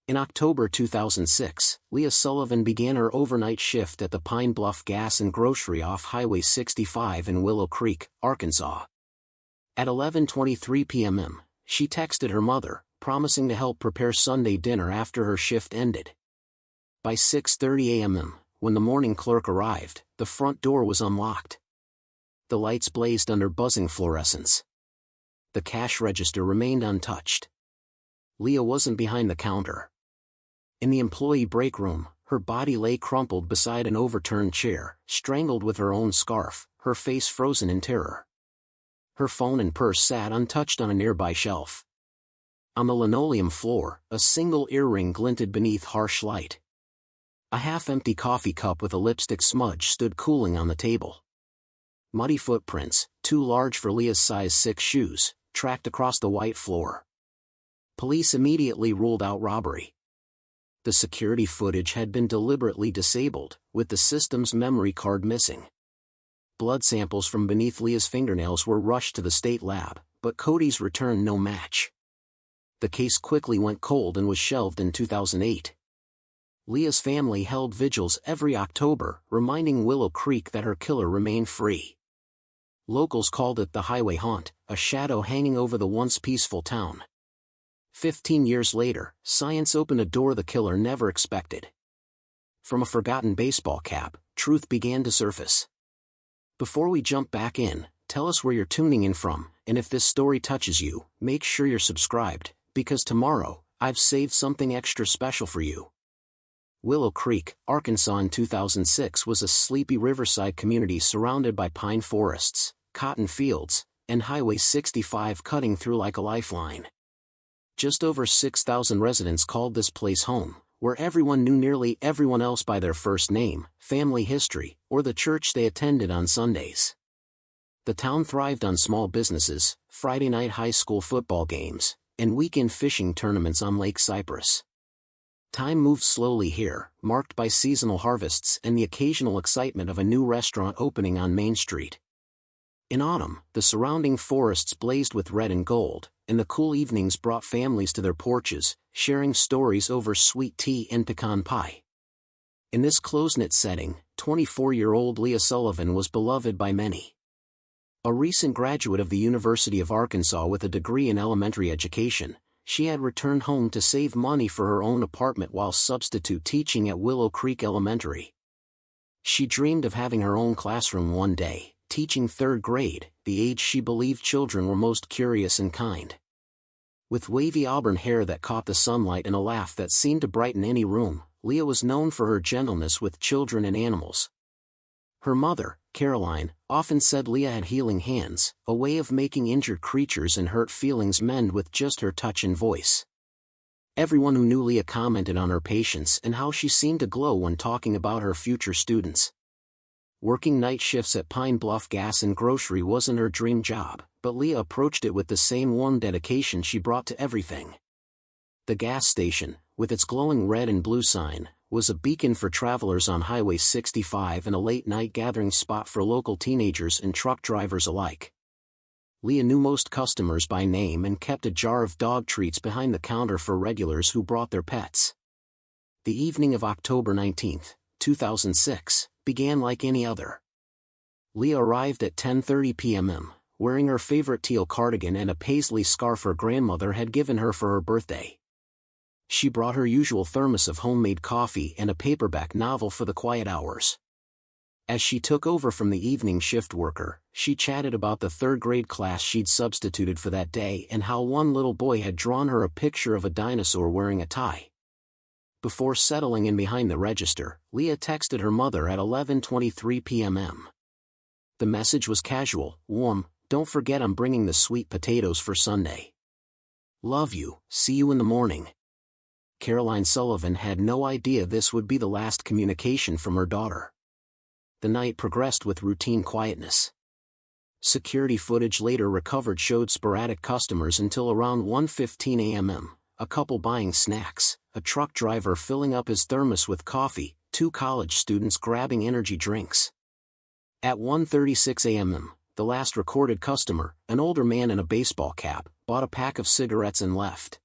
In October 2006, Leah Sullivan began her overnight shift at the Pine Bluff Gas and Grocery off Highway 65 in Willow Creek, Arkansas. At 11:23 p.m., she texted her mother, promising to help prepare Sunday dinner after her shift ended. By 6:30 a.m., when the morning clerk arrived, the front door was unlocked. The lights blazed under buzzing fluorescents. The cash register remained untouched. Leah wasn't behind the counter. In the employee break room, her body lay crumpled beside an overturned chair, strangled with her own scarf, her face frozen in terror. Her phone and purse sat untouched on a nearby shelf. On the linoleum floor, a single earring glinted beneath harsh light. A half-empty coffee cup with a lipstick smudge stood cooling on the table. Muddy footprints, too large for Leah's size 6 shoes, tracked across the white floor. Police immediately ruled out robbery. The security footage had been deliberately disabled, with the system's memory card missing. Blood samples from beneath Leah's fingernails were rushed to the state lab, but Cody's returned no match. The case quickly went cold and was shelved in 2008. Leah's family held vigils every October, reminding Willow Creek that her killer remained free. Locals called it the highway haunt, a shadow hanging over the once peaceful town. 15 years later, science opened a door the killer never expected. From a forgotten baseball cap, truth began to surface. Before we jump back in, tell us where you're tuning in from, and if this story touches you, make sure you're subscribed, because tomorrow, I've saved something extra special for you. Willow Creek, Arkansas in 2006 was a sleepy riverside community surrounded by pine forests, cotton fields, and Highway 65 cutting through like a lifeline. Just over 6,000 residents called this place home, where everyone knew nearly everyone else by their first name, family history, or the church they attended on Sundays. The town thrived on small businesses, Friday night high school football games, and weekend fishing tournaments on Lake Cypress. Time moved slowly here, marked by seasonal harvests and the occasional excitement of a new restaurant opening on Main Street. In autumn, the surrounding forests blazed with red and gold, and the cool evenings brought families to their porches, sharing stories over sweet tea and pecan pie. In this close-knit setting, 24-year-old Leah Sullivan was beloved by many. A recent graduate of the University of Arkansas with a degree in elementary education, she had returned home to save money for her own apartment while substitute teaching at Willow Creek Elementary. She dreamed of having her own classroom one day, teaching 3rd grade, the age she believed children were most curious and kind. With wavy auburn hair that caught the sunlight and a laugh that seemed to brighten any room, Leah was known for her gentleness with children and animals. Her mother, Caroline, often said Leah had healing hands, a way of making injured creatures and hurt feelings mend with just her touch and voice. Everyone who knew Leah commented on her patience and how she seemed to glow when talking about her future students. Working night shifts at Pine Bluff Gas and Grocery wasn't her dream job, but Leah approached it with the same warm dedication she brought to everything. The gas station, with its glowing red and blue sign, was a beacon for travelers on Highway 65 and a late-night gathering spot for local teenagers and truck drivers alike. Leah knew most customers by name and kept a jar of dog treats behind the counter for regulars who brought their pets. The evening of October 19, 2006, began like any other. Leah arrived at 10:30 p.m., wearing her favorite teal cardigan and a paisley scarf her grandmother had given her for her birthday. She brought her usual thermos of homemade coffee and a paperback novel for the quiet hours. As she took over from the evening shift worker, she chatted about the 3rd grade class she'd substituted for that day and how one little boy had drawn her a picture of a dinosaur wearing a tie. Before settling in behind the register, Leah texted her mother at 11:23 p.m. The message was casual, warm, "Don't forget I'm bringing the sweet potatoes for Sunday. Love you, see you in the morning." Caroline Sullivan had no idea this would be the last communication from her daughter. The night progressed with routine quietness. Security footage later recovered showed sporadic customers until around 1:15 a.m., a couple buying snacks, a truck driver filling up his thermos with coffee, 2 college students grabbing energy drinks. At 1:36 a.m., the last recorded customer, an older man in a baseball cap, bought a pack of cigarettes and left.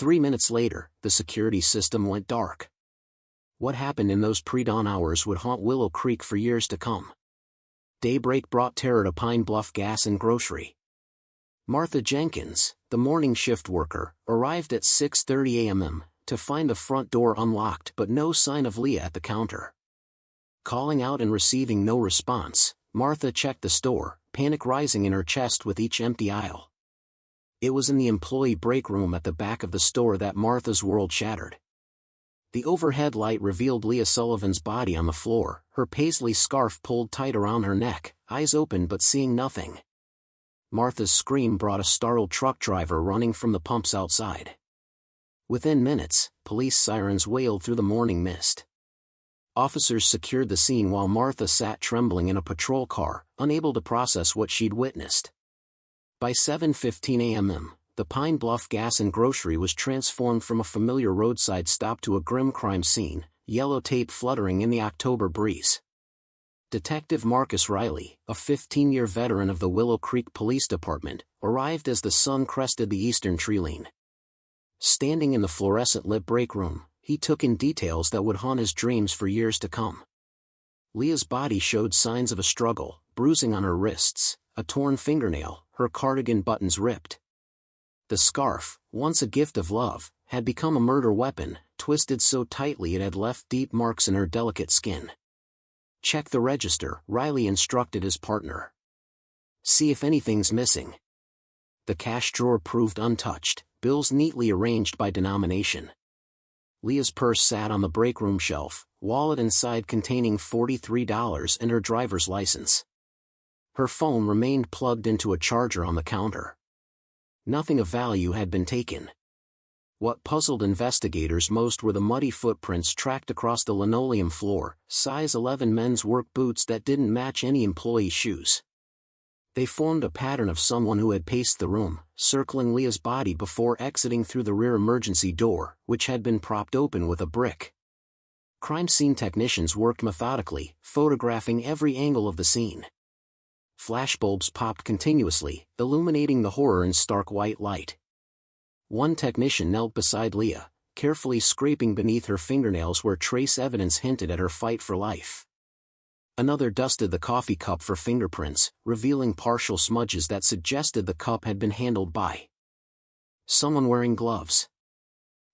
3 minutes later, the security system went dark. What happened in those pre-dawn hours would haunt Willow Creek for years to come. Daybreak brought terror to Pine Bluff Gas and Grocery. Martha Jenkins, the morning shift worker, arrived at 6:30 a.m. to find the front door unlocked but no sign of Leah at the counter. Calling out and receiving no response, Martha checked the store, panic rising in her chest with each empty aisle. It was in the employee break room at the back of the store that Martha's world shattered. The overhead light revealed Leah Sullivan's body on the floor, her paisley scarf pulled tight around her neck, eyes open but seeing nothing. Martha's scream brought a startled truck driver running from the pumps outside. Within minutes, police sirens wailed through the morning mist. Officers secured the scene while Martha sat trembling in a patrol car, unable to process what she'd witnessed. By 7:15 a.m., the Pine Bluff Gas and Grocery was transformed from a familiar roadside stop to a grim crime scene, yellow tape fluttering in the October breeze. Detective Marcus Riley, a 15-year veteran of the Willow Creek Police Department, arrived as the sun crested the eastern treeline. Standing in the fluorescent-lit break room, he took in details that would haunt his dreams for years to come. Leah's body showed signs of a struggle, bruising on her wrists, a torn fingernail, her cardigan buttons ripped. The scarf, once a gift of love, had become a murder weapon, twisted so tightly it had left deep marks in her delicate skin. "Check the register," Riley instructed his partner. "See if anything's missing." The cash drawer proved untouched, bills neatly arranged by denomination. Leah's purse sat on the break room shelf, wallet inside containing $43 and her driver's license. Her phone remained plugged into a charger on the counter. Nothing of value had been taken. What puzzled investigators most were the muddy footprints tracked across the linoleum floor, size 11 men's work boots that didn't match any employee's shoes. They formed a pattern of someone who had paced the room, circling Leah's body before exiting through the rear emergency door, which had been propped open with a brick. Crime scene technicians worked methodically, photographing every angle of the scene. Flashbulbs popped continuously, illuminating the horror in stark white light. One technician knelt beside Leah, carefully scraping beneath her fingernails where trace evidence hinted at her fight for life. Another dusted the coffee cup for fingerprints, revealing partial smudges that suggested the cup had been handled by someone wearing gloves.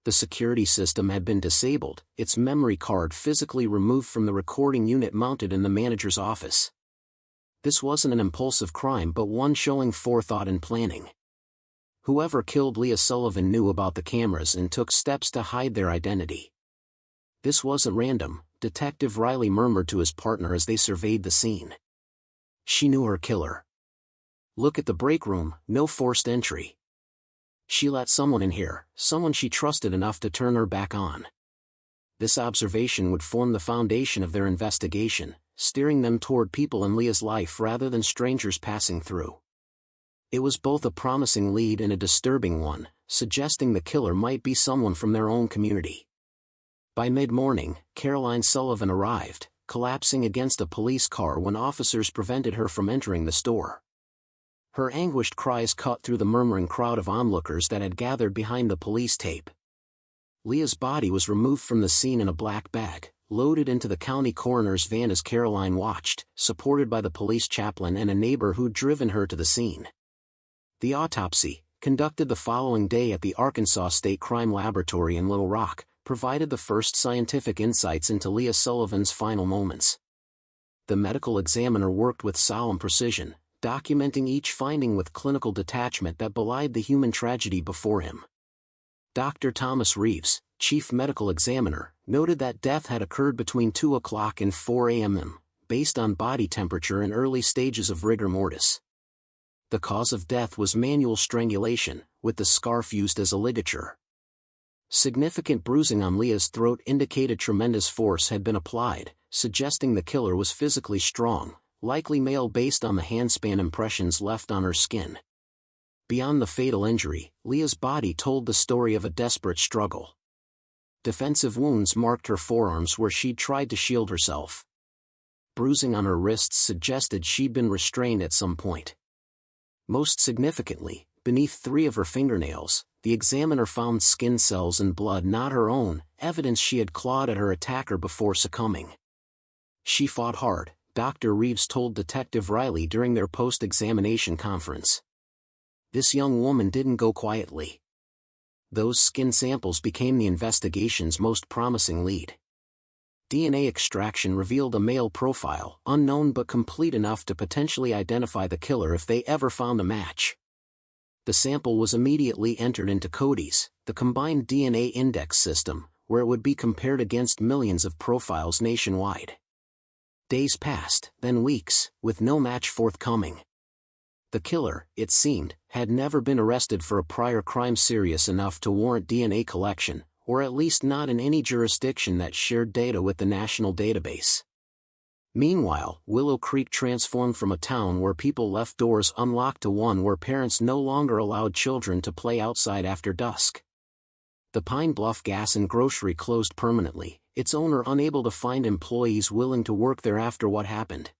The security system had been disabled, its memory card physically removed from the recording unit mounted in the manager's office. This wasn't an impulsive crime but one showing forethought and planning. Whoever killed Leah Sullivan knew about the cameras and took steps to hide their identity. "This wasn't random," Detective Riley murmured to his partner as they surveyed the scene. "She knew her killer. Look at the break room, no forced entry. She let someone in here, someone she trusted enough to turn her back on." This observation would form the foundation of their investigation, steering them toward people in Leah's life rather than strangers passing through. It was both a promising lead and a disturbing one, suggesting the killer might be someone from their own community. By mid-morning, Caroline Sullivan arrived, collapsing against a police car when officers prevented her from entering the store. Her anguished cries cut through the murmuring crowd of onlookers that had gathered behind the police tape. Leah's body was removed from the scene in a black bag, loaded into the county coroner's van as Caroline watched, supported by the police chaplain and a neighbor who'd driven her to the scene. The autopsy, conducted the following day at the Arkansas State Crime Laboratory in Little Rock, provided the first scientific insights into Leah Sullivan's final moments. The medical examiner worked with solemn precision, documenting each finding with clinical detachment that belied the human tragedy before him. Dr. Thomas Reeves, chief medical examiner, noted that death had occurred between 2 o'clock and 4 a.m., based on body temperature and early stages of rigor mortis. The cause of death was manual strangulation, with the scarf used as a ligature. Significant bruising on Leah's throat indicated tremendous force had been applied, suggesting the killer was physically strong, likely male based on the handspan impressions left on her skin. Beyond the fatal injury, Leah's body told the story of a desperate struggle. Defensive wounds marked her forearms where she'd tried to shield herself. Bruising on her wrists suggested she'd been restrained at some point. Most significantly, beneath 3 of her fingernails, the examiner found skin cells and blood not her own, evidence she had clawed at her attacker before succumbing. She fought hard, Dr. Reeves told Detective Riley during their post-examination conference. This young woman didn't go quietly. Those skin samples became the investigation's most promising lead. DNA extraction revealed a male profile, unknown but complete enough to potentially identify the killer if they ever found a match. The sample was immediately entered into CODIS, the Combined DNA Index System, where it would be compared against millions of profiles nationwide. Days passed, then weeks, with no match forthcoming. The killer, it seemed, had never been arrested for a prior crime serious enough to warrant DNA collection, or at least not in any jurisdiction that shared data with the national database. Meanwhile, Willow Creek transformed from a town where people left doors unlocked to one where parents no longer allowed children to play outside after dusk. The Pine Bluff Gas and Grocery closed permanently, its owner unable to find employees willing to work there after what happened.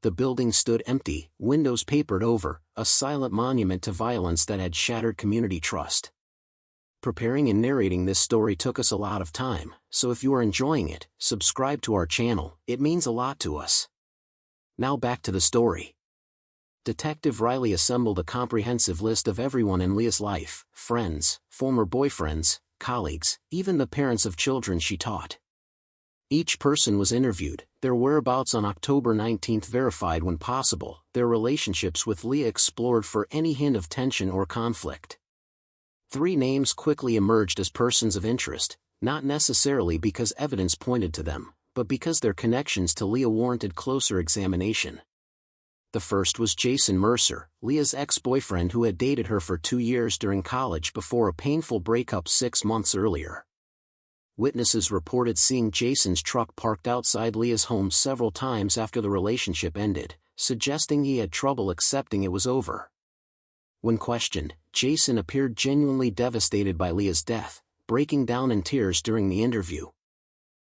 The building stood empty, windows papered over, a silent monument to violence that had shattered community trust. Preparing and narrating this story took us a lot of time, so if you are enjoying it, subscribe to our channel, it means a lot to us. Now back to the story. Detective Riley assembled a comprehensive list of everyone in Leah's life, friends, former boyfriends, colleagues, even the parents of children she taught. Each person was interviewed, their whereabouts on October 19 verified when possible, their relationships with Leah explored for any hint of tension or conflict. 3 names quickly emerged as persons of interest, not necessarily because evidence pointed to them, but because their connections to Leah warranted closer examination. The first was Jason Mercer, Leah's ex-boyfriend who had dated her for 2 years during college before a painful breakup 6 months earlier. Witnesses reported seeing Jason's truck parked outside Leah's home several times after the relationship ended, suggesting he had trouble accepting it was over. When questioned, Jason appeared genuinely devastated by Leah's death, breaking down in tears during the interview.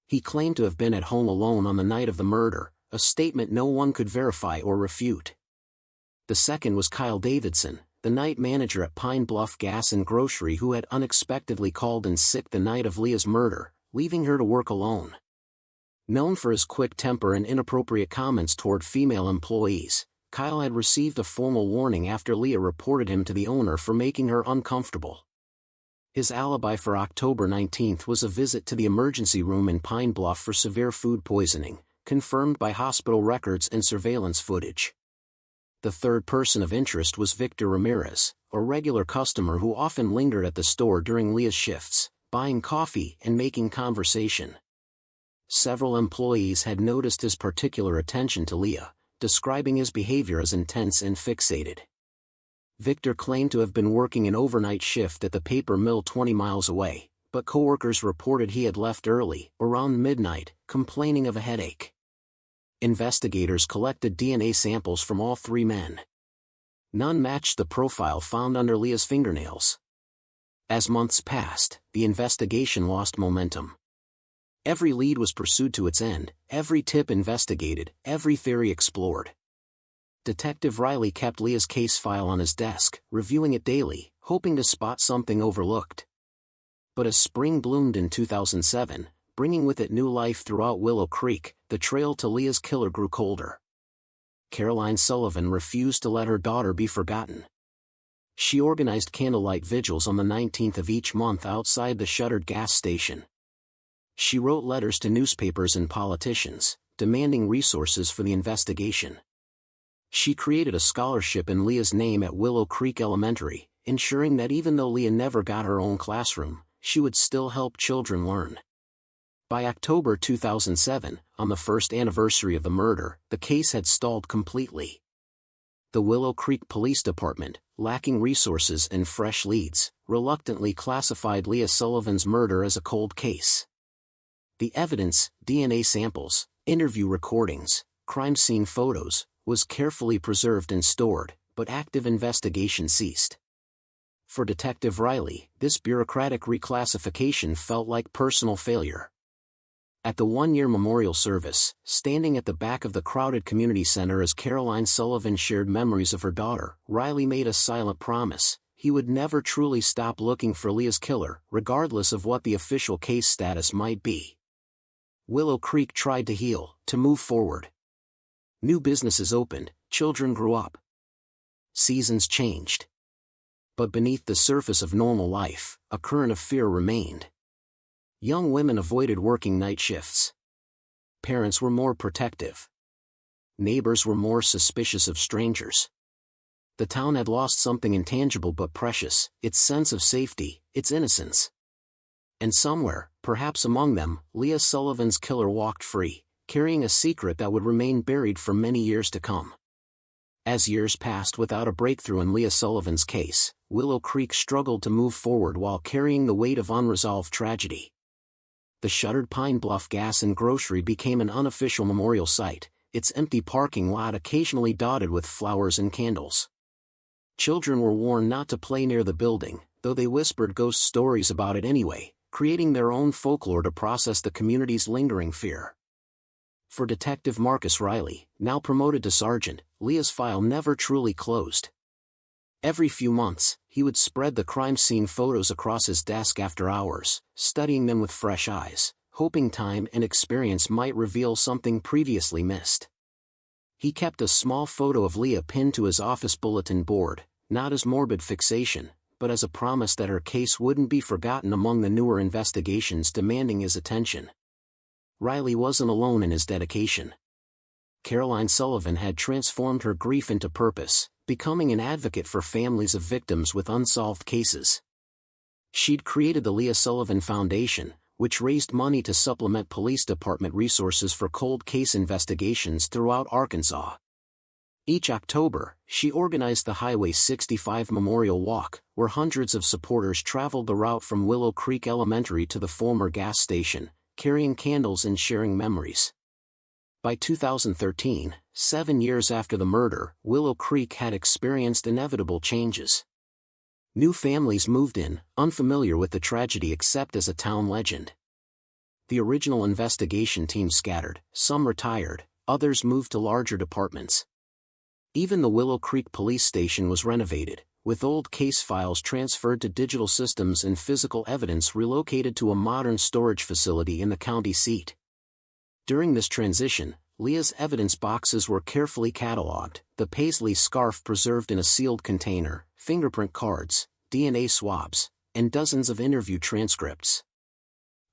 He claimed to have been at home alone on the night of the murder, a statement no one could verify or refute. The second was Kyle Davidson, the night manager at Pine Bluff Gas and Grocery who had unexpectedly called in sick the night of Leah's murder, leaving her to work alone. Known for his quick temper and inappropriate comments toward female employees, Kyle had received a formal warning after Leah reported him to the owner for making her uncomfortable. His alibi for October 19 was a visit to the emergency room in Pine Bluff for severe food poisoning, confirmed by hospital records and surveillance footage. The third person of interest was Victor Ramirez, a regular customer who often lingered at the store during Leah's shifts, buying coffee and making conversation. Several employees had noticed his particular attention to Leah, describing his behavior as intense and fixated. Victor claimed to have been working an overnight shift at the paper mill 20 miles away, but coworkers reported he had left early, around midnight, complaining of a headache. Investigators collected DNA samples from all 3 men. None matched the profile found under Leah's fingernails. As months passed, the investigation lost momentum. Every lead was pursued to its end, every tip investigated, every theory explored. Detective Riley kept Leah's case file on his desk, reviewing it daily, hoping to spot something overlooked. But as spring bloomed in 2007, bringing with it new life throughout Willow Creek, the trail to Leah's killer grew colder. Caroline Sullivan refused to let her daughter be forgotten. She organized candlelight vigils on the 19th of each month outside the shuttered gas station. She wrote letters to newspapers and politicians, demanding resources for the investigation. She created a scholarship in Leah's name at Willow Creek Elementary, ensuring that even though Leah never got her own classroom, she would still help children learn. By October 2007, on the first anniversary of the murder, the case had stalled completely. The Willow Creek Police Department, lacking resources and fresh leads, reluctantly classified Leah Sullivan's murder as a cold case. The evidence, DNA samples, interview recordings, crime scene photos, was carefully preserved and stored, but active investigation ceased. For Detective Riley, this bureaucratic reclassification felt like personal failure. At the one-year memorial service, standing at the back of the crowded community center as Caroline Sullivan shared memories of her daughter, Riley made a silent promise: he would never truly stop looking for Leah's killer, regardless of what the official case status might be. Willow Creek tried to heal, to move forward. New businesses opened, children grew up. Seasons changed. But beneath the surface of normal life, a current of fear remained. Young women avoided working night shifts. Parents were more protective. Neighbors were more suspicious of strangers. The town had lost something intangible but precious, its sense of safety, its innocence. And somewhere, perhaps among them, Leah Sullivan's killer walked free, carrying a secret that would remain buried for many years to come. As years passed without a breakthrough in Leah Sullivan's case, Willow Creek struggled to move forward while carrying the weight of unresolved tragedy. The shuttered Pine Bluff Gas and Grocery became an unofficial memorial site, its empty parking lot occasionally dotted with flowers and candles. Children were warned not to play near the building, though they whispered ghost stories about it anyway, creating their own folklore to process the community's lingering fear. For Detective Marcus Riley, now promoted to sergeant, Leah's file never truly closed. Every few months, he would spread the crime scene photos across his desk after hours, studying them with fresh eyes, hoping time and experience might reveal something previously missed. He kept a small photo of Leah pinned to his office bulletin board, not as morbid fixation, but as a promise that her case wouldn't be forgotten among the newer investigations demanding his attention. Riley wasn't alone in his dedication. Caroline Sullivan had transformed her grief into purpose, becoming an advocate for families of victims with unsolved cases. She'd created the Leah Sullivan Foundation, which raised money to supplement police department resources for cold case investigations throughout Arkansas. Each October, she organized the Highway 65 Memorial Walk, where hundreds of supporters traveled the route from Willow Creek Elementary to the former gas station, carrying candles and sharing memories. By 2013, 7 years after the murder, Willow Creek had experienced inevitable changes. New families moved in, unfamiliar with the tragedy except as a town legend. The original investigation team scattered, some retired, others moved to larger departments. Even the Willow Creek police station was renovated, with old case files transferred to digital systems and physical evidence relocated to a modern storage facility in the county seat. During this transition, Leah's evidence boxes were carefully catalogued, the paisley scarf preserved in a sealed container, fingerprint cards, DNA swabs, and dozens of interview transcripts.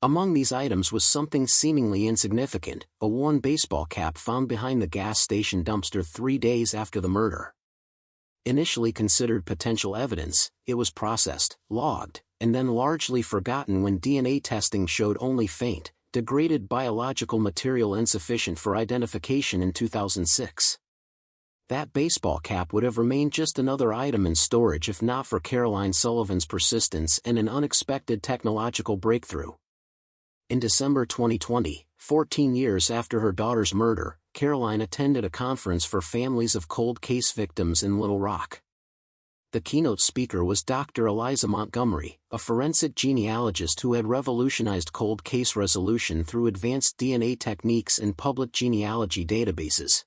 Among these items was something seemingly insignificant, a worn baseball cap found behind the gas station dumpster 3 days after the murder. Initially considered potential evidence, it was processed, logged, and then largely forgotten when DNA testing showed only faint, degraded biological material insufficient for identification in 2006. That baseball cap would have remained just another item in storage if not for Caroline Sullivan's persistence and an unexpected technological breakthrough. In December 2020, 14 years after her daughter's murder, Caroline attended a conference for families of cold case victims in Little Rock. The keynote speaker was Dr. Eliza Montgomery, a forensic genealogist who had revolutionized cold case resolution through advanced DNA techniques and public genealogy databases.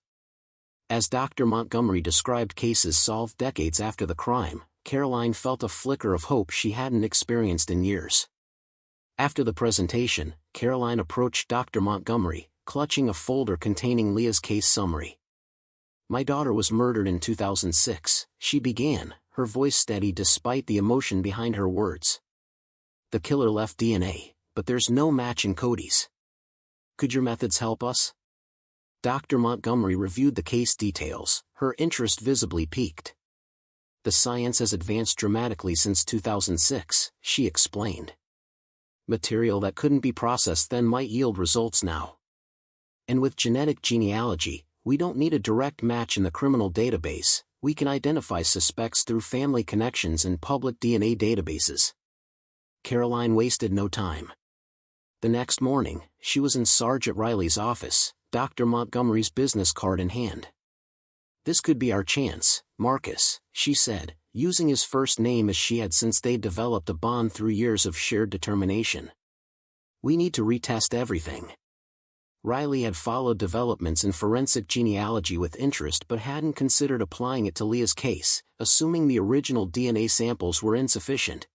As Dr. Montgomery described cases solved decades after the crime, Caroline felt a flicker of hope she hadn't experienced in years. After the presentation, Caroline approached Dr. Montgomery, clutching a folder containing Leah's case summary. "My daughter was murdered in 2006, she began, her voice steady despite the emotion behind her words. "The killer left DNA, but there's no match in Cody's. Could your methods help us?" Dr. Montgomery reviewed the case details, her interest visibly piqued. "The science has advanced dramatically since 2006, she explained. Material that couldn't be processed then might yield results now. And with genetic genealogy, we don't need a direct match in the criminal database, we can identify suspects through family connections and public DNA databases." Caroline wasted no time. The next morning, she was in Sergeant Riley's office, Dr. Montgomery's business card in hand. "This could be our chance, Marcus," she said, using his first name as she had since they'd developed a bond through years of shared determination. "We need to retest everything." Riley had followed developments in forensic genealogy with interest but hadn't considered applying it to Leah's case, assuming the original DNA samples were insufficient.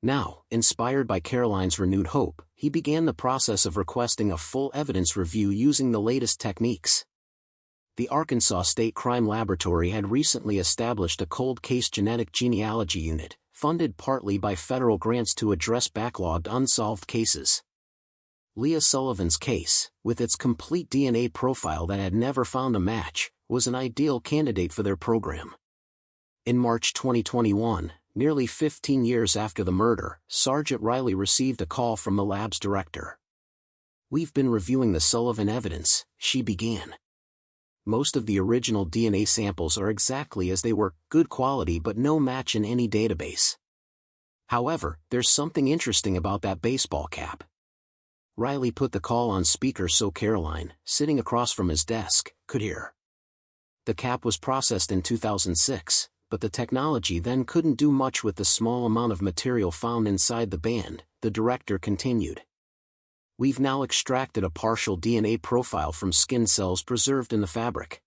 Now, inspired by Caroline's renewed hope, he began the process of requesting a full evidence review using the latest techniques. The Arkansas State Crime Laboratory had recently established a cold case genetic genealogy unit, funded partly by federal grants to address backlogged unsolved cases. Leah Sullivan's case, with its complete DNA profile that had never found a match, was an ideal candidate for their program. In March 2021, nearly 15 years after the murder, Sergeant Riley received a call from the lab's director. "We've been reviewing the Sullivan evidence," she began. "Most of the original DNA samples are exactly as they were, good quality but no match in any database. However, there's something interesting about that baseball cap." Riley put the call on speaker so Caroline, sitting across from his desk, could hear. The cap was processed in 2006, but the technology then couldn't do much with the small amount of material found inside the band, the director continued. "We've now extracted a partial DNA profile from skin cells preserved in the fabric.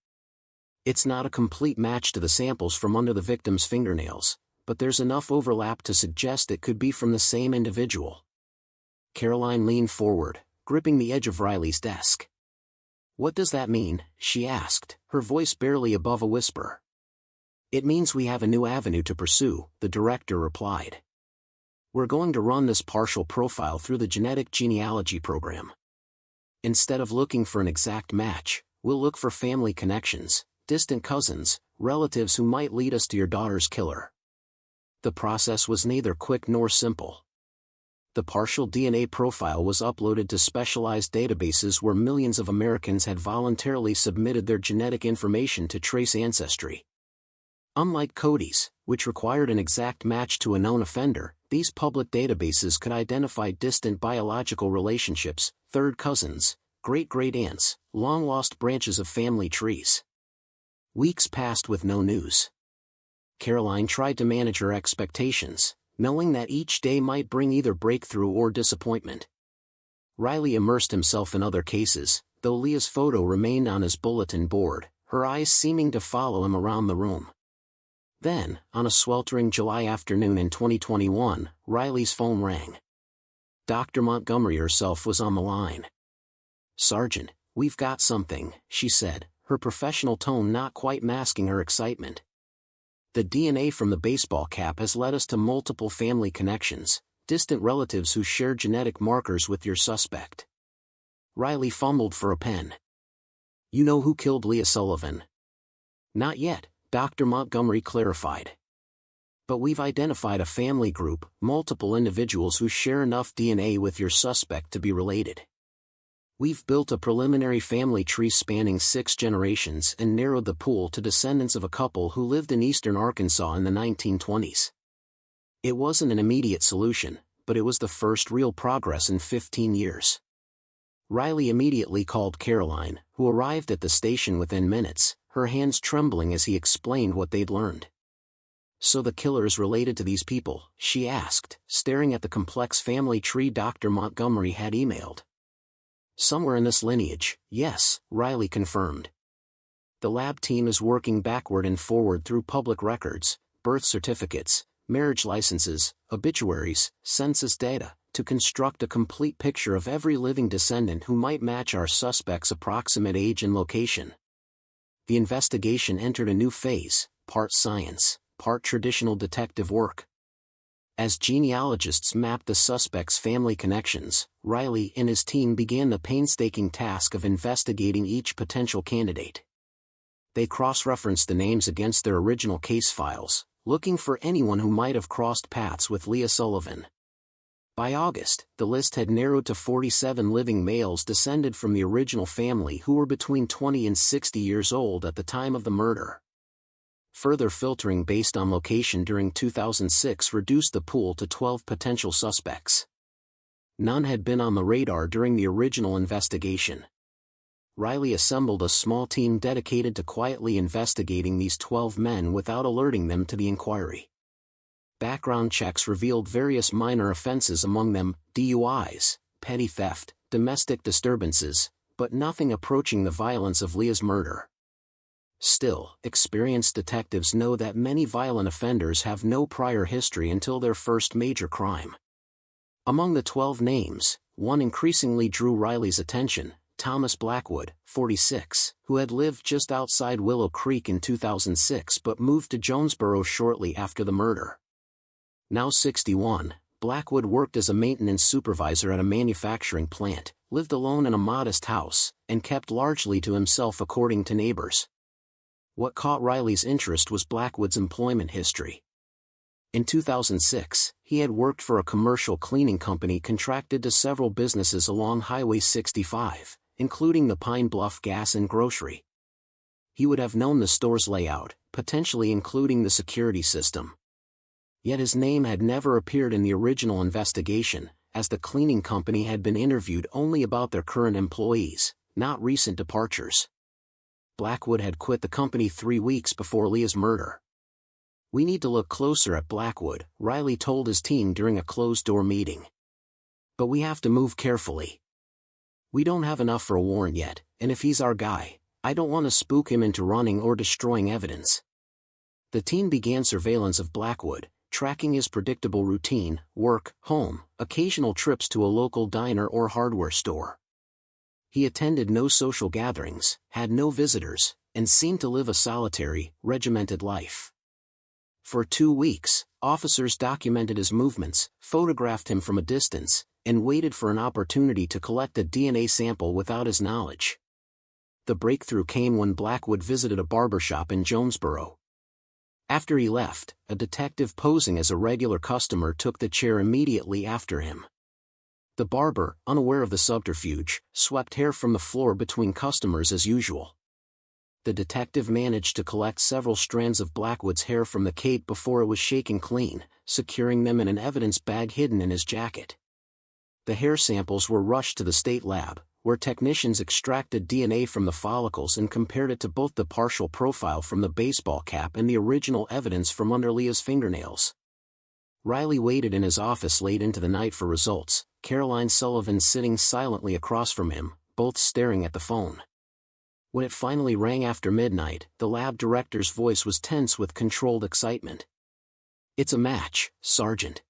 It's not a complete match to the samples from under the victim's fingernails, but there's enough overlap to suggest it could be from the same individual." Caroline leaned forward, gripping the edge of Riley's desk. "What does that mean?" she asked, her voice barely above a whisper. "It means we have a new avenue to pursue," the director replied. "We're going to run this partial profile through the genetic genealogy program. Instead of looking for an exact match, we'll look for family connections, distant cousins, relatives who might lead us to your daughter's killer." The process was neither quick nor simple. The partial DNA profile was uploaded to specialized databases where millions of Americans had voluntarily submitted their genetic information to trace ancestry. Unlike CODIS, which required an exact match to a known offender, these public databases could identify distant biological relationships, third cousins, great-great-aunts, long-lost branches of family trees. Weeks passed with no news. Caroline tried to manage her expectations, knowing that each day might bring either breakthrough or disappointment. Riley immersed himself in other cases, though Leah's photo remained on his bulletin board, her eyes seeming to follow him around the room. Then, on a sweltering July afternoon in 2021, Riley's phone rang. Dr. Montgomery herself was on the line. "Sergeant, we've got something," she said, her professional tone not quite masking her excitement. "The DNA from the baseball cap has led us to multiple family connections, distant relatives who share genetic markers with your suspect." Riley fumbled for a pen. "You know who killed Leah Sullivan?" "Not yet," Dr. Montgomery clarified. "But we've identified a family group, multiple individuals who share enough DNA with your suspect to be related. We've built a preliminary family tree spanning 6 generations and narrowed the pool to descendants of a couple who lived in eastern Arkansas in the 1920s. It wasn't an immediate solution, but it was the first real progress in 15 years. Riley immediately called Caroline, who arrived at the station within minutes, her hands trembling as he explained what they'd learned. "So the killer is related to these people?" she asked, staring at the complex family tree Dr. Montgomery had emailed. "Somewhere in this lineage, yes," Riley confirmed. "The lab team is working backward and forward through public records, birth certificates, marriage licenses, obituaries, census data, to construct a complete picture of every living descendant who might match our suspect's approximate age and location." The investigation entered a new phase, part science, part traditional detective work. As genealogists mapped the suspect's family connections, Riley and his team began the painstaking task of investigating each potential candidate. They cross-referenced the names against their original case files, looking for anyone who might have crossed paths with Leah Sullivan. By August, the list had narrowed to 47 living males descended from the original family who were between 20 and 60 years old at the time of the murder. Further filtering based on location during 2006 reduced the pool to 12 potential suspects. None had been on the radar during the original investigation. Riley assembled a small team dedicated to quietly investigating these 12 men without alerting them to the inquiry. Background checks revealed various minor offenses, among them DUIs, petty theft, domestic disturbances, but nothing approaching the violence of Leah's murder. Still, experienced detectives know that many violent offenders have no prior history until their first major crime. Among the 12 names, one increasingly drew Riley's attention: Thomas Blackwood, 46, who had lived just outside Willow Creek in 2006 but moved to Jonesboro shortly after the murder. Now 61, Blackwood worked as a maintenance supervisor at a manufacturing plant, lived alone in a modest house, and kept largely to himself according to neighbors. What caught Riley's interest was Blackwood's employment history. In 2006, he had worked for a commercial cleaning company contracted to several businesses along Highway 65, including the Pine Bluff Gas and Grocery. He would have known the store's layout, potentially including the security system. Yet his name had never appeared in the original investigation, as the cleaning company had been interviewed only about their current employees, not recent departures. Blackwood had quit the company 3 weeks before Leah's murder. "We need to look closer at Blackwood," Riley told his team during a closed-door meeting. "But we have to move carefully. We don't have enough for a warrant yet, and if he's our guy, I don't want to spook him into running or destroying evidence." The team began surveillance of Blackwood, tracking his predictable routine: work, home, occasional trips to a local diner or hardware store. He attended no social gatherings, had no visitors, and seemed to live a solitary, regimented life. For 2 weeks, officers documented his movements, photographed him from a distance, and waited for an opportunity to collect a DNA sample without his knowledge. The breakthrough came when Blackwood visited a barbershop in Jonesboro. After he left, a detective posing as a regular customer took the chair immediately after him. The barber, unaware of the subterfuge, swept hair from the floor between customers as usual. The detective managed to collect several strands of Blackwood's hair from the cape before it was shaken clean, securing them in an evidence bag hidden in his jacket. The hair samples were rushed to the state lab, where technicians extracted DNA from the follicles and compared it to both the partial profile from the baseball cap and the original evidence from under Leah's fingernails. Riley waited in his office late into the night for results, Leah Sullivan sitting silently across from him, both staring at the phone. When it finally rang after midnight, the lab director's voice was tense with controlled excitement. "It's a match, Sergeant.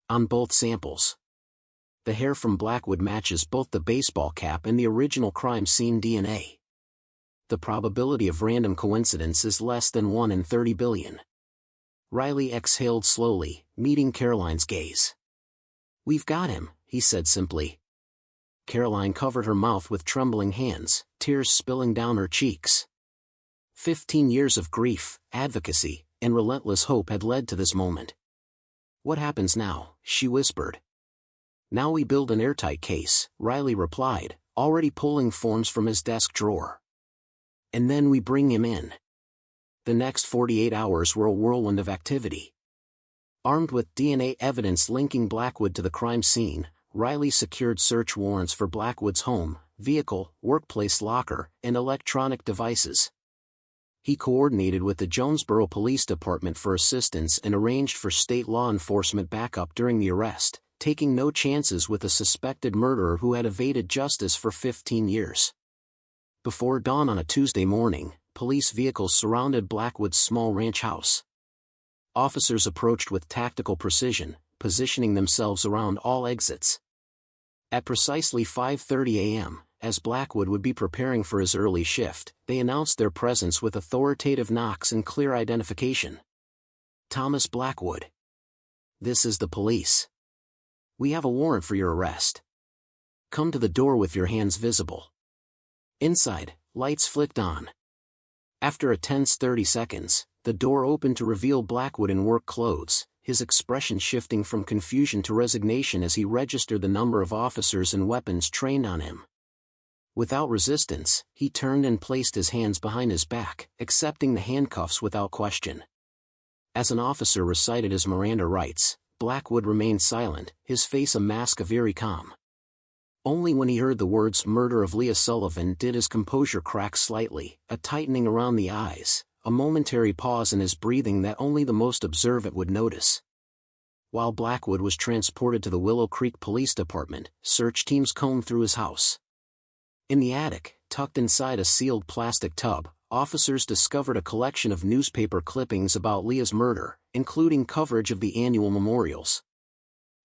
On both samples. The hair from Blackwood matches both the baseball cap and the original crime scene DNA. The probability of random coincidence is less than 1 in 30 billion. Riley exhaled slowly, meeting Caroline's gaze. "We've got him," he said simply. Caroline covered her mouth with trembling hands, tears spilling down her cheeks. 15 years of grief, advocacy, and relentless hope had led to this moment. "What happens now?" she whispered. "Now we build an airtight case," Riley replied, already pulling forms from his desk drawer. "And then we bring him in." The next 48 hours were a whirlwind of activity. Armed with DNA evidence linking Blackwood to the crime scene, Riley secured search warrants for Blackwood's home, vehicle, workplace locker, and electronic devices. He coordinated with the Jonesboro Police Department for assistance and arranged for state law enforcement backup during the arrest, taking no chances with a suspected murderer who had evaded justice for 15 years. Before dawn on a Tuesday morning, police vehicles surrounded Blackwood's small ranch house. Officers approached with tactical precision, positioning themselves around all exits. At precisely 5:30 a.m., as Blackwood would be preparing for his early shift, they announced their presence with authoritative knocks and clear identification. "Thomas Blackwood. This is the police. We have a warrant for your arrest. Come to the door with your hands visible." Inside, lights flicked on. After a tense 30 seconds, the door opened to reveal Blackwood in work clothes, his expression shifting from confusion to resignation as he registered the number of officers and weapons trained on him. Without resistance, he turned and placed his hands behind his back, accepting the handcuffs without question. As an officer recited his Miranda rights, Blackwood remained silent, his face a mask of eerie calm. Only when he heard the words "murder of Leah Sullivan" did his composure crack slightly, a tightening around the eyes, a momentary pause in his breathing that only the most observant would notice. While Blackwood was transported to the Willow Creek Police Department, search teams combed through his house. In the attic, tucked inside a sealed plastic tub, officers discovered a collection of newspaper clippings about Leah's murder, including coverage of the annual memorials.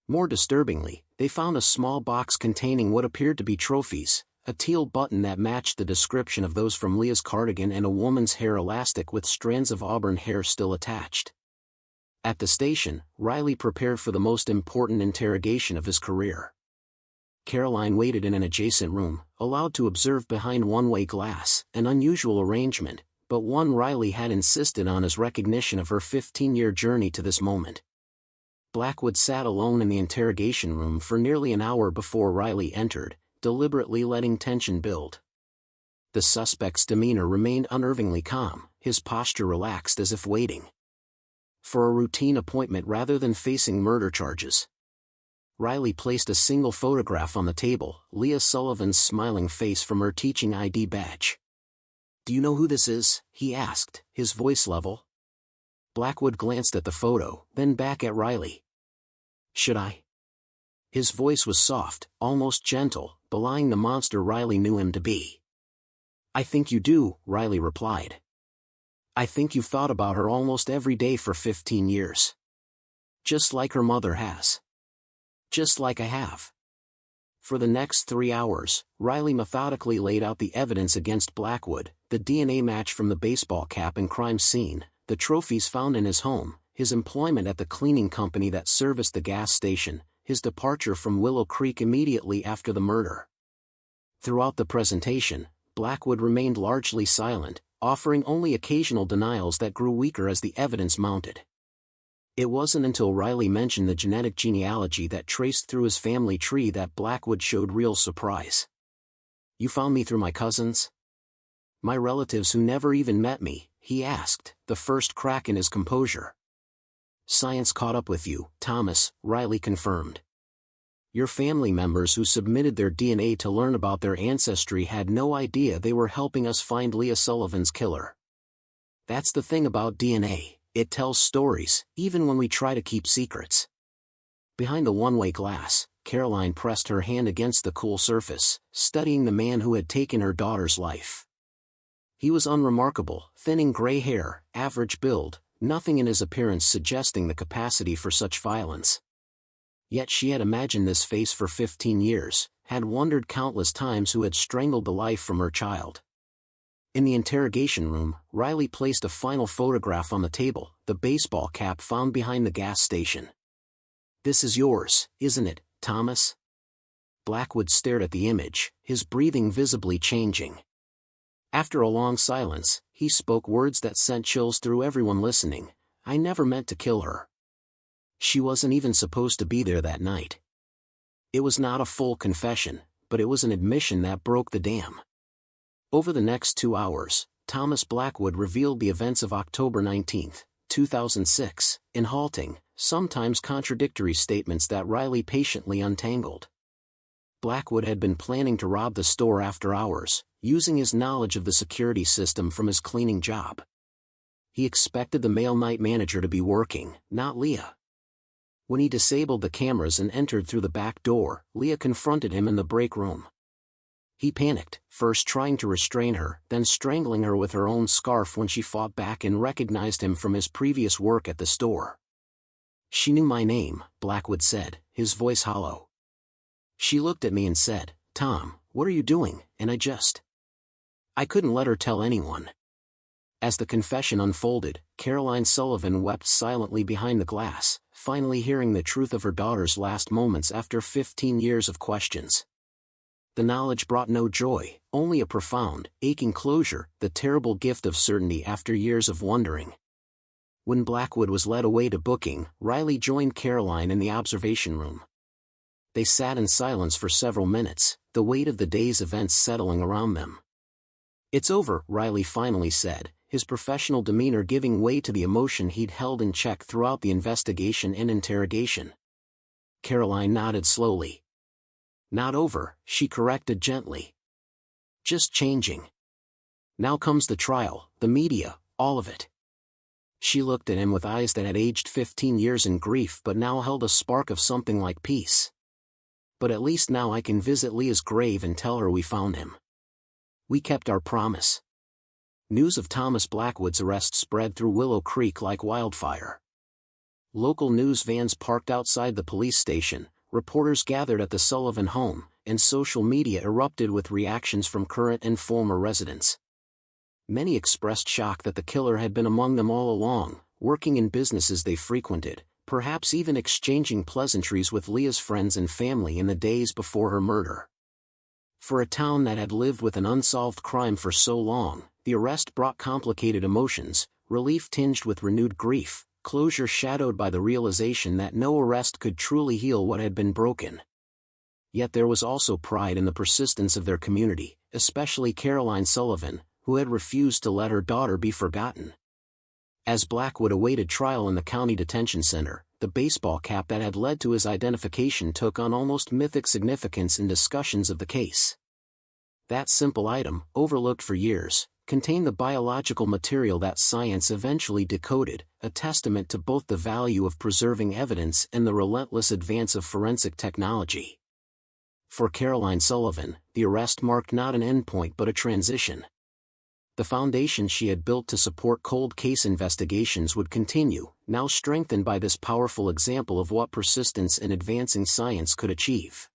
More disturbingly, they found a small box containing what appeared to be trophies, a teal button that matched the description of those from Leah's cardigan and a woman's hair elastic with strands of auburn hair still attached. At the station, Riley prepared for the most important interrogation of his career. Caroline waited in an adjacent room, allowed to observe behind one-way glass, an unusual arrangement, but one Riley had insisted on as recognition of her 15-year journey to this moment. Blackwood sat alone in the interrogation room for nearly an hour before Riley entered, deliberately letting tension build. The suspect's demeanor remained unnervingly calm, his posture relaxed as if waiting for a routine appointment rather than facing murder charges. Riley placed a single photograph on the table, Leah Sullivan's smiling face from her teaching ID badge. "Do you know who this is?" he asked, his voice level. Blackwood glanced at the photo, then back at Riley. "Should I?" His voice was soft, almost gentle, belying the monster Riley knew him to be. "I think you do," Riley replied. "I think you've thought about her almost every day for 15 years. Just like her mother has. Just like I have." For the next 3 hours, Riley methodically laid out the evidence against Blackwood, the DNA match from the baseball cap and crime scene, the trophies found in his home, his employment at the cleaning company that serviced the gas station, his departure from Willow Creek immediately after the murder. Throughout the presentation, Blackwood remained largely silent, offering only occasional denials that grew weaker as the evidence mounted. It wasn't until Riley mentioned the genetic genealogy that traced through his family tree that Blackwood showed real surprise. "You found me through my cousins? My relatives who never even met me?" he asked, the first crack in his composure. "Science caught up with you, Thomas," Riley confirmed. "Your family members who submitted their DNA to learn about their ancestry had no idea they were helping us find Leah Sullivan's killer. That's the thing about DNA, it tells stories, even when we try to keep secrets." Behind the one-way glass, Caroline pressed her hand against the cool surface, studying the man who had taken her daughter's life. He was unremarkable, thinning gray hair, average build, nothing in his appearance suggesting the capacity for such violence. Yet she had imagined this face for 15 years, had wondered countless times who had strangled the life from her child. In the interrogation room, Riley placed a final photograph on the table, the baseball cap found behind the gas station. "This is yours, isn't it, Thomas?" Blackwood stared at the image, his breathing visibly changing. After a long silence, he spoke words that sent chills through everyone listening. "I never meant to kill her. She wasn't even supposed to be there that night." It was not a full confession, but it was an admission that broke the dam. Over the next 2 hours, Thomas Blackwood revealed the events of October 19, 2006, in halting, sometimes contradictory statements that Riley patiently untangled. Blackwood had been planning to rob the store after hours, using his knowledge of the security system from his cleaning job. He expected the male night manager to be working, not Leah. When he disabled the cameras and entered through the back door, Leah confronted him in the break room. He panicked, first trying to restrain her, then strangling her with her own scarf when she fought back and recognized him from his previous work at the store. "She knew my name," Blackwood said, his voice hollow. "She looked at me and said, 'Tom, what are you doing?' and I couldn't let her tell anyone." As the confession unfolded, Caroline Sullivan wept silently behind the glass, finally hearing the truth of her daughter's last moments after 15 years of questions. The knowledge brought no joy, only a profound, aching closure, the terrible gift of certainty after years of wondering. When Blackwood was led away to booking, Riley joined Caroline in the observation room. They sat in silence for several minutes, the weight of the day's events settling around them. "It's over," Riley finally said, his professional demeanor giving way to the emotion he'd held in check throughout the investigation and interrogation. Caroline nodded slowly. "Not over," she corrected gently. "Just changing. Now comes the trial, the media, all of it." She looked at him with eyes that had aged 15 years in grief but now held a spark of something like peace. "But at least now I can visit Leah's grave and tell her we found him. We kept our promise." News of Thomas Blackwood's arrest spread through Willow Creek like wildfire. Local news vans parked outside the police station, reporters gathered at the Sullivan home, and social media erupted with reactions from current and former residents. Many expressed shock that the killer had been among them all along, working in businesses they frequented, perhaps even exchanging pleasantries with Leah's friends and family in the days before her murder. For a town that had lived with an unsolved crime for so long, the arrest brought complicated emotions, relief tinged with renewed grief, closure shadowed by the realization that no arrest could truly heal what had been broken. Yet there was also pride in the persistence of their community, especially Caroline Sullivan, who had refused to let her daughter be forgotten. As Blackwood awaited trial in the county detention center, the baseball cap that had led to his identification took on almost mythic significance in discussions of the case. That simple item, overlooked for years, contained the biological material that science eventually decoded, a testament to both the value of preserving evidence and the relentless advance of forensic technology. For Caroline Sullivan, the arrest marked not an endpoint but a transition. The foundation she had built to support cold case investigations would continue, now strengthened by this powerful example of what persistence in advancing science could achieve.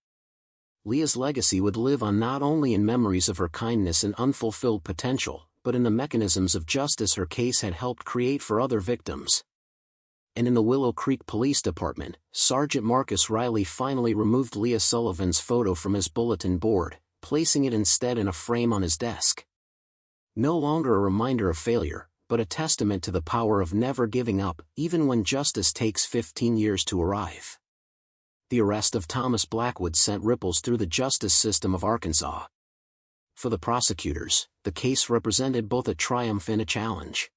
Leah's legacy would live on not only in memories of her kindness and unfulfilled potential, but in the mechanisms of justice her case had helped create for other victims. And in the Willow Creek Police Department, Sergeant Marcus Riley finally removed Leah Sullivan's photo from his bulletin board, placing it instead in a frame on his desk. No longer a reminder of failure, but a testament to the power of never giving up, even when justice takes 15 years to arrive. The arrest of Thomas Blackwood sent ripples through the justice system of Arkansas. For the prosecutors, the case represented both a triumph and a challenge.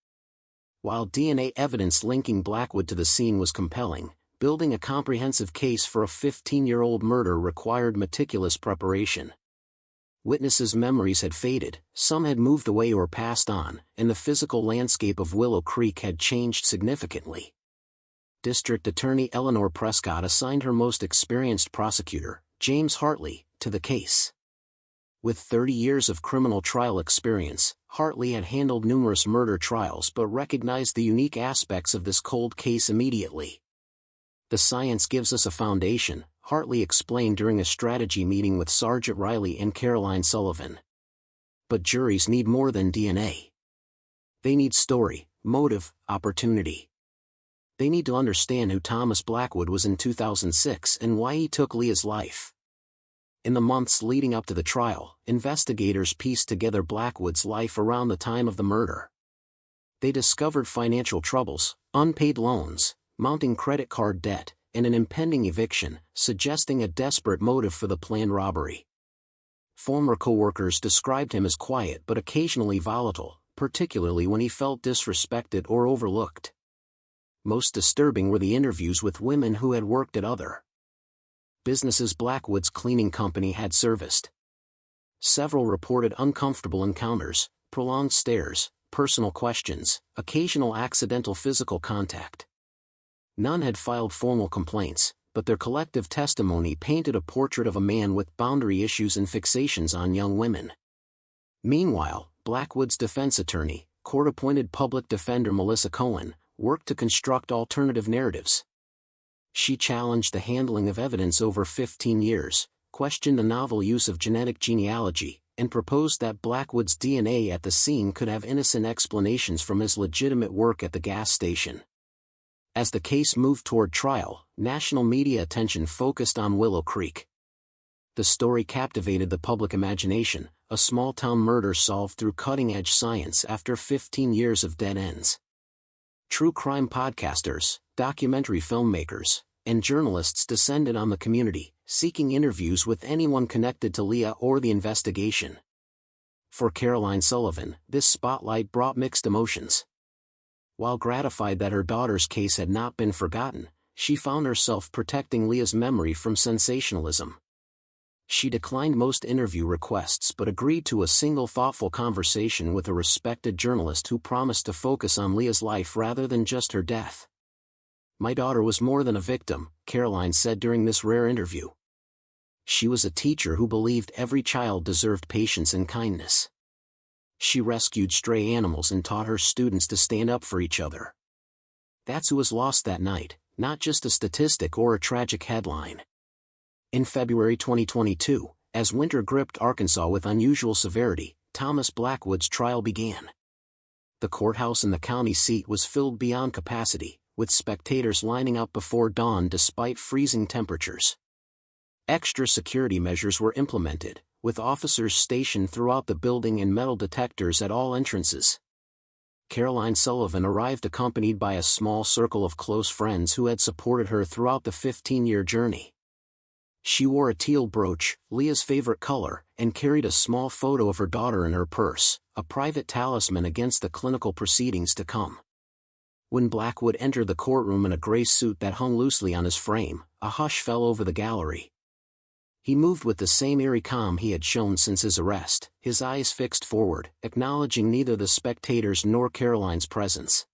While DNA evidence linking Blackwood to the scene was compelling, building a comprehensive case for a 15-year-old murder required meticulous preparation. Witnesses' memories had faded, some had moved away or passed on, and the physical landscape of Willow Creek had changed significantly. District Attorney Eleanor Prescott assigned her most experienced prosecutor, James Hartley, to the case. With 30 years of criminal trial experience, Hartley had handled numerous murder trials but recognized the unique aspects of this cold case immediately. "The science gives us a foundation," Hartley explained during a strategy meeting with Sergeant Riley and Caroline Sullivan. "But juries need more than DNA. They need story, motive, opportunity. They need to understand who Thomas Blackwood was in 2006 and why he took Leah's life." In the months leading up to the trial, investigators pieced together Blackwood's life around the time of the murder. They discovered financial troubles, unpaid loans, mounting credit card debt, and an impending eviction, suggesting a desperate motive for the planned robbery. Former co-workers described him as quiet but occasionally volatile, particularly when he felt disrespected or overlooked. Most disturbing were the interviews with women who had worked at other businesses Blackwood's cleaning company had serviced. Several reported uncomfortable encounters, prolonged stares, personal questions, occasional accidental physical contact. None had filed formal complaints, but their collective testimony painted a portrait of a man with boundary issues and fixations on young women. Meanwhile, Blackwood's defense attorney, court-appointed public defender Melissa Cohen, worked to construct alternative narratives. She challenged the handling of evidence over 15 years, questioned the novel use of genetic genealogy, and proposed that Blackwood's DNA at the scene could have innocent explanations from his legitimate work at the gas station. As the case moved toward trial, national media attention focused on Willow Creek. The story captivated the public imagination, a small-town murder solved through cutting-edge science after 15 years of dead ends. True crime podcasters, documentary filmmakers, and journalists descended on the community, seeking interviews with anyone connected to Leah or the investigation. For Caroline Sullivan, this spotlight brought mixed emotions. While gratified that her daughter's case had not been forgotten, she found herself protecting Leah's memory from sensationalism. She declined most interview requests but agreed to a single thoughtful conversation with a respected journalist who promised to focus on Leah's life rather than just her death. "My daughter was more than a victim," Caroline said during this rare interview. "She was a teacher who believed every child deserved patience and kindness. She rescued stray animals and taught her students to stand up for each other. That's who was lost that night, not just a statistic or a tragic headline. In February 2022, as winter gripped Arkansas with unusual severity, Thomas Blackwood's trial began. The courthouse in the county seat was filled beyond capacity, with spectators lining up before dawn despite freezing temperatures. Extra security measures were implemented, with officers stationed throughout the building and metal detectors at all entrances. Caroline Sullivan arrived accompanied by a small circle of close friends who had supported her throughout the 15-year journey. She wore a teal brooch, Leah's favorite color, and carried a small photo of her daughter in her purse, a private talisman against the clinical proceedings to come. When Blackwood entered the courtroom in a gray suit that hung loosely on his frame, a hush fell over the gallery. He moved with the same eerie calm he had shown since his arrest, his eyes fixed forward, acknowledging neither the spectators nor Caroline's presence.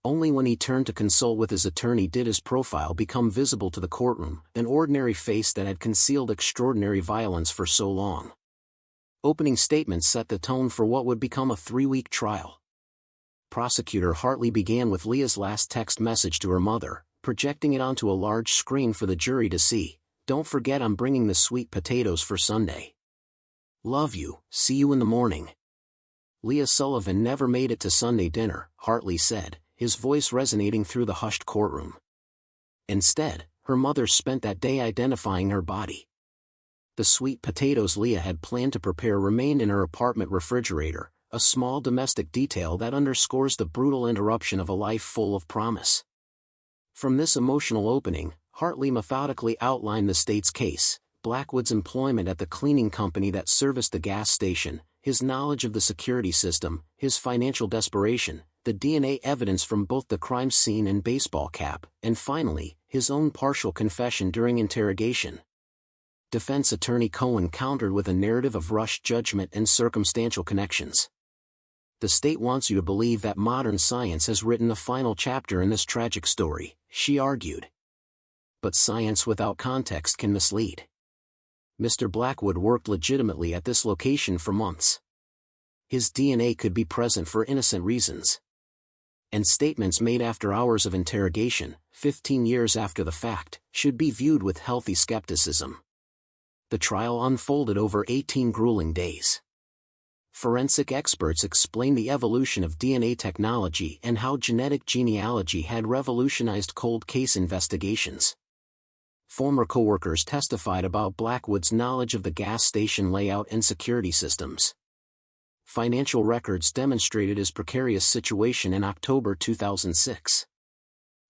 Only when he turned to consult with his attorney did his profile become visible to the courtroom, an ordinary face that had concealed extraordinary violence for so long. Opening statements set the tone for what would become a 3-week trial. Prosecutor Hartley began with Leah's last text message to her mother, projecting it onto a large screen for the jury to see. "Don't forget I'm bringing the sweet potatoes for Sunday. Love you, see you in the morning." Leah Sullivan never made it to Sunday dinner, Hartley said, his voice resonating through the hushed courtroom. Instead, her mother spent that day identifying her body. The sweet potatoes Leah had planned to prepare remained in her apartment refrigerator, a small domestic detail that underscores the brutal interruption of a life full of promise. From this emotional opening, Hartley methodically outlined the state's case: Blackwood's employment at the cleaning company that serviced the gas station, his knowledge of the security system, his financial desperation, the DNA evidence from both the crime scene and baseball cap, and finally, his own partial confession during interrogation. Defense attorney Cohen countered with a narrative of rushed judgment and circumstantial connections. "The state wants you to believe that modern science has written the final chapter in this tragic story," she argued. But science without context can mislead. Mr. Blackwood worked legitimately at this location for months. His DNA could be present for innocent reasons. And statements made after hours of interrogation, 15 years after the fact, should be viewed with healthy skepticism. The trial unfolded over 18 grueling days. Forensic experts explained the evolution of DNA technology and how genetic genealogy had revolutionized cold case investigations. Former coworkers testified about Blackwood's knowledge of the gas station layout and security systems. Financial records demonstrated his precarious situation in October 2006.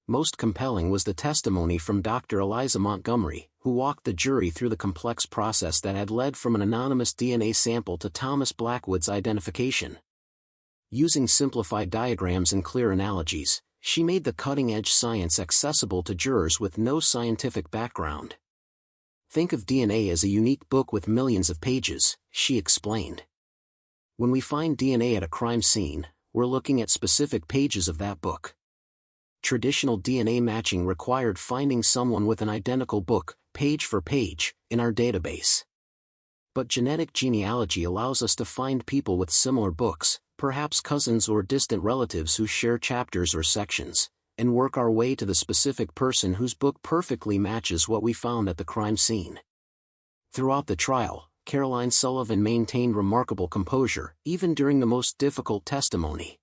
Most compelling was the testimony from Dr. Eliza Montgomery, who walked the jury through the complex process that had led from an anonymous DNA sample to Thomas Blackwood's identification. Using simplified diagrams and clear analogies, she made the cutting-edge science accessible to jurors with no scientific background. "Think of DNA as a unique book with millions of pages," she explained. "When we find DNA at a crime scene, we're looking at specific pages of that book. Traditional DNA matching required finding someone with an identical book, page for page, in our database. But genetic genealogy allows us to find people with similar books, perhaps cousins or distant relatives who share chapters or sections, and work our way to the specific person whose book perfectly matches what we found at the crime scene." Throughout the trial, Caroline Sullivan maintained remarkable composure, even during the most difficult testimony.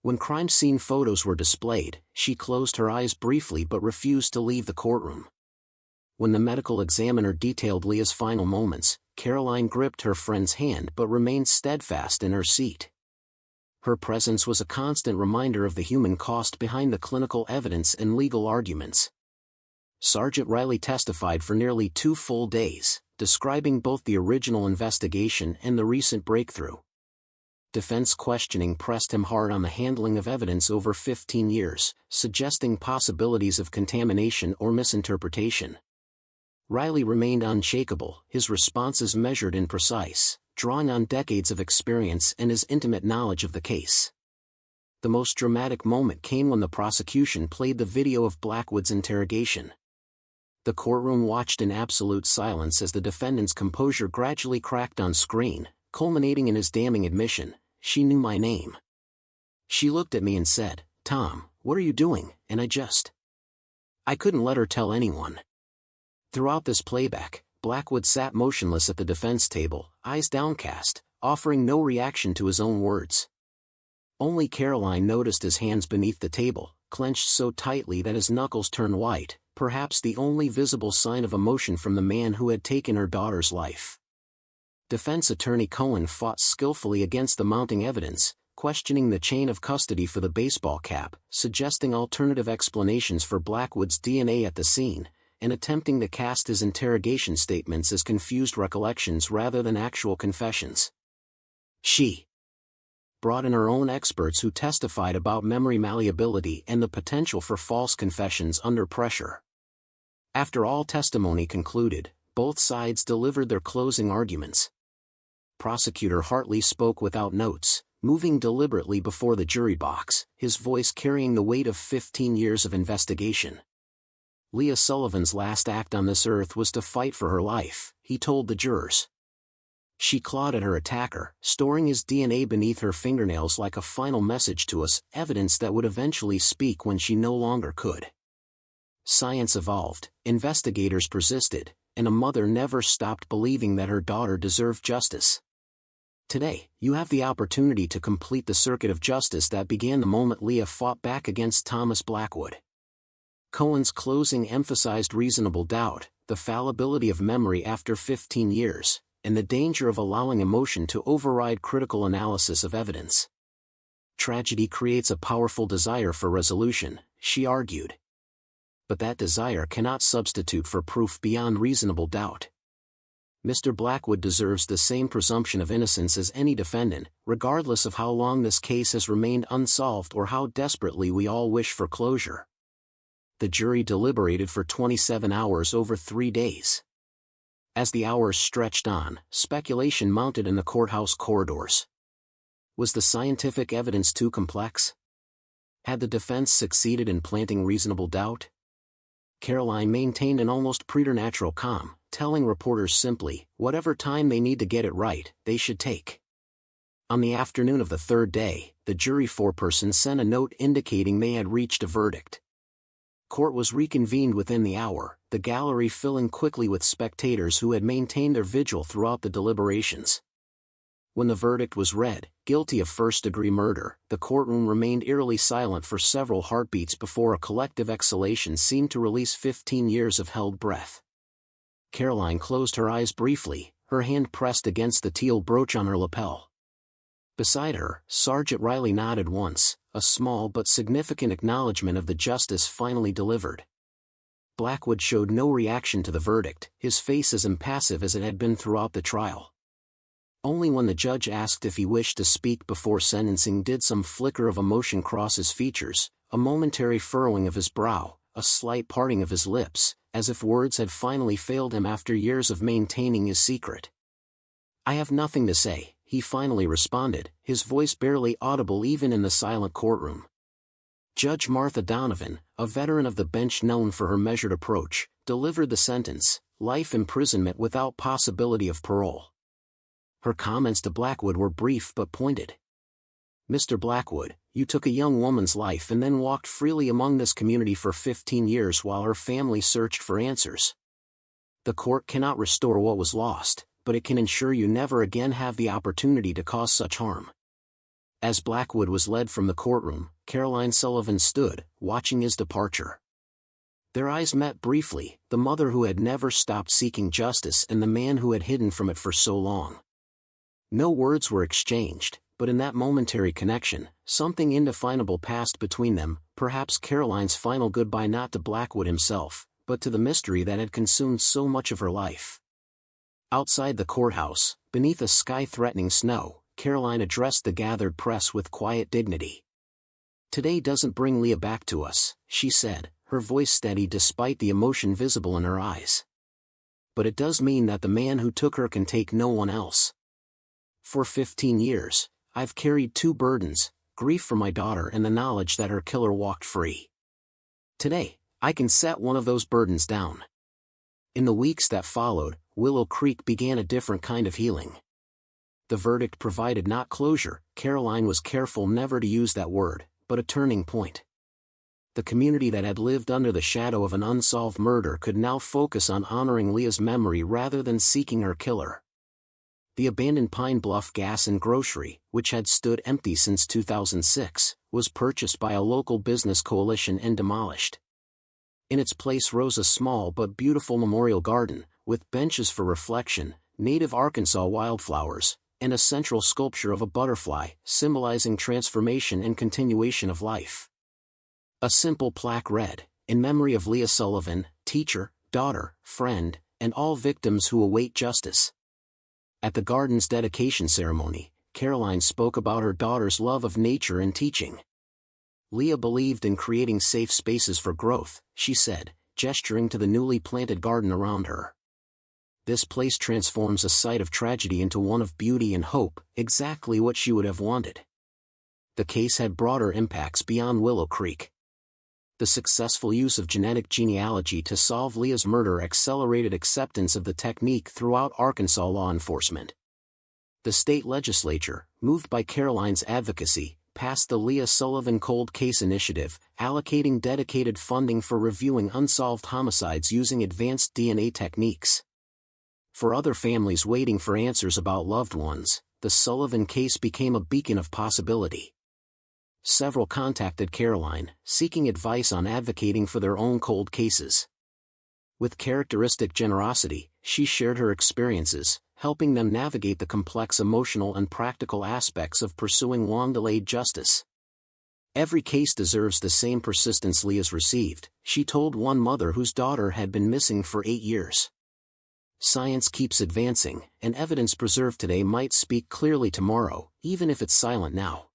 When crime scene photos were displayed, she closed her eyes briefly but refused to leave the courtroom. When the medical examiner detailed Leah's final moments, Caroline gripped her friend's hand but remained steadfast in her seat. Her presence was a constant reminder of the human cost behind the clinical evidence and legal arguments. Sergeant Riley testified for nearly 2 full days, describing both the original investigation and the recent breakthrough. Defense questioning pressed him hard on the handling of evidence over 15 years, suggesting possibilities of contamination or misinterpretation. Riley remained unshakable, his responses measured and precise, drawing on decades of experience and his intimate knowledge of the case. The most dramatic moment came when the prosecution played the video of Blackwood's interrogation. The courtroom watched in absolute silence as the defendant's composure gradually cracked on screen, culminating in his damning admission, "She knew my name. She looked at me and said, 'Tom, what are you doing?' And I couldn't let her tell anyone." Throughout this playback, Blackwood sat motionless at the defense table, eyes downcast, offering no reaction to his own words. Only Caroline noticed his hands beneath the table, clenched so tightly that his knuckles turned white, perhaps the only visible sign of emotion from the man who had taken her daughter's life. Defense attorney Cohen fought skillfully against the mounting evidence, questioning the chain of custody for the baseball cap, suggesting alternative explanations for Blackwood's DNA at the scene, and attempting to cast his interrogation statements as confused recollections rather than actual confessions. She brought in her own experts who testified about memory malleability and the potential for false confessions under pressure. After all testimony concluded, both sides delivered their closing arguments. Prosecutor Hartley spoke without notes, moving deliberately before the jury box, his voice carrying the weight of 15 years of investigation. Leah Sullivan's last act on this earth was to fight for her life, he told the jurors. She clawed at her attacker, storing his DNA beneath her fingernails like a final message to us, evidence that would eventually speak when she no longer could. Science evolved, investigators persisted, and a mother never stopped believing that her daughter deserved justice. Today, you have the opportunity to complete the circuit of justice that began the moment Leah fought back against Thomas Blackwood. Cohen's closing emphasized reasonable doubt, the fallibility of memory after 15 years, and the danger of allowing emotion to override critical analysis of evidence. Tragedy creates a powerful desire for resolution, she argued. But that desire cannot substitute for proof beyond reasonable doubt. Mr. Blackwood deserves the same presumption of innocence as any defendant, regardless of how long this case has remained unsolved or how desperately we all wish for closure. The jury deliberated for 27 hours over 3 days. As the hours stretched on, speculation mounted in the courthouse corridors. Was the scientific evidence too complex? Had the defense succeeded in planting reasonable doubt? Caroline maintained an almost preternatural calm, telling reporters simply, whatever time they need to get it right, they should take. On the afternoon of the third day, the jury foreperson sent a note indicating they had reached a verdict. Court was reconvened within the hour, the gallery filling quickly with spectators who had maintained their vigil throughout the deliberations. When the verdict was read, guilty of first-degree murder, the courtroom remained eerily silent for several heartbeats before a collective exhalation seemed to release 15 years of held breath. Caroline closed her eyes briefly, her hand pressed against the teal brooch on her lapel. Beside her, Sergeant Riley nodded once, a small but significant acknowledgement of the justice finally delivered. Blackwood showed no reaction to the verdict, his face as impassive as it had been throughout the trial. Only when the judge asked if he wished to speak before sentencing did some flicker of emotion cross his features, a momentary furrowing of his brow, a slight parting of his lips, as if words had finally failed him after years of maintaining his secret. "I have nothing to say," he finally responded, his voice barely audible even in the silent courtroom. Judge Martha Donovan, a veteran of the bench known for her measured approach, delivered the sentence, life imprisonment without possibility of parole. Her comments to Blackwood were brief but pointed. "Mr. Blackwood, you took a young woman's life and then walked freely among this community for 15 years while her family searched for answers. The court cannot restore what was lost, but it can ensure you never again have the opportunity to cause such harm." As Blackwood was led from the courtroom, Caroline Sullivan stood, watching his departure. Their eyes met briefly, the mother who had never stopped seeking justice and the man who had hidden from it for so long. No words were exchanged, but in that momentary connection, something indefinable passed between them, perhaps Caroline's final goodbye not to Blackwood himself, but to the mystery that had consumed so much of her life. Outside the courthouse, beneath a sky-threatening snow, Caroline addressed the gathered press with quiet dignity. "Today doesn't bring Leah back to us," she said, her voice steady despite the emotion visible in her eyes. "But it does mean that the man who took her can take no one else. For 15 years, I've carried two burdens, grief for my daughter and the knowledge that her killer walked free. Today, I can set one of those burdens down." In the weeks that followed, Willow Creek began a different kind of healing. The verdict provided not closure, Caroline was careful never to use that word, but a turning point. The community that had lived under the shadow of an unsolved murder could now focus on honoring Leah's memory rather than seeking her killer. The abandoned Pine Bluff Gas and Grocery, which had stood empty since 2006, was purchased by a local business coalition and demolished. In its place rose a small but beautiful memorial garden, with benches for reflection, native Arkansas wildflowers, and a central sculpture of a butterfly, symbolizing transformation and continuation of life. A simple plaque read, "In memory of Leah Sullivan, teacher, daughter, friend, and all victims who await justice." At the garden's dedication ceremony, Caroline spoke about her daughter's love of nature and teaching. Leah believed in creating safe spaces for growth, she said, gesturing to the newly planted garden around her. This place transforms a site of tragedy into one of beauty and hope, exactly what she would have wanted. The case had broader impacts beyond Willow Creek. The successful use of genetic genealogy to solve Leah's murder accelerated acceptance of the technique throughout Arkansas law enforcement. The state legislature, moved by Caroline's advocacy, passed the Leah Sullivan Cold Case Initiative, allocating dedicated funding for reviewing unsolved homicides using advanced DNA techniques. For other families waiting for answers about loved ones, the Sullivan case became a beacon of possibility. Several contacted Caroline, seeking advice on advocating for their own cold cases. With characteristic generosity, she shared her experiences, helping them navigate the complex emotional and practical aspects of pursuing long-delayed justice. "Every case deserves the same persistence Leah's received," she told one mother whose daughter had been missing for 8 years. "Science keeps advancing, and evidence preserved today might speak clearly tomorrow, even if it's silent now."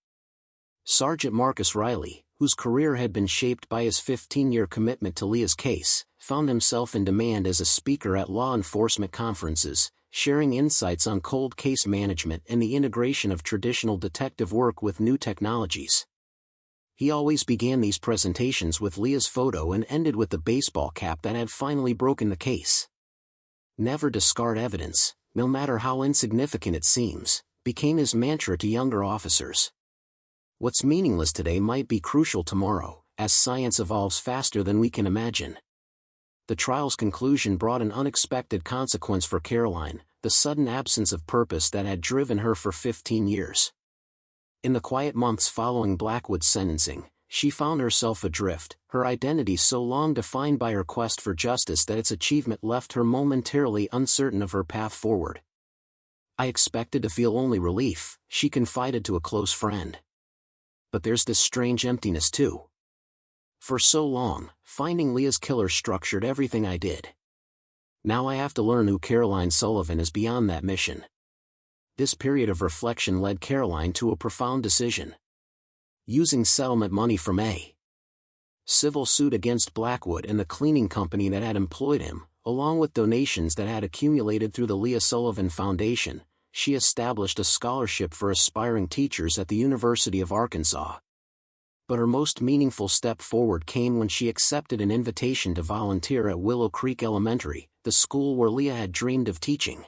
Sergeant Marcus Riley, whose career had been shaped by his 15-year commitment to Leah's case, found himself in demand as a speaker at law enforcement conferences, sharing insights on cold case management and the integration of traditional detective work with new technologies. He always began these presentations with Leah's photo and ended with the baseball cap that had finally broken the case. "Never discard evidence, no matter how insignificant it seems," became his mantra to younger officers. What's meaningless today might be crucial tomorrow, as science evolves faster than we can imagine. The trial's conclusion brought an unexpected consequence for Caroline, the sudden absence of purpose that had driven her for 15 years. In the quiet months following Blackwood's sentencing, she found herself adrift, her identity so long defined by her quest for justice that its achievement left her momentarily uncertain of her path forward. "I expected to feel only relief," she confided to a close friend. "But there's this strange emptiness too. For so long, finding Leah's killer structured everything I did. Now I have to learn who Caroline Sullivan is beyond that mission." This period of reflection led Caroline to a profound decision. Using settlement money from a civil suit against Blackwood and the cleaning company that had employed him, along with donations that had accumulated through the Leah Sullivan Foundation, she established a scholarship for aspiring teachers at the University of Arkansas. But her most meaningful step forward came when she accepted an invitation to volunteer at Willow Creek Elementary, the school where Leah had dreamed of teaching.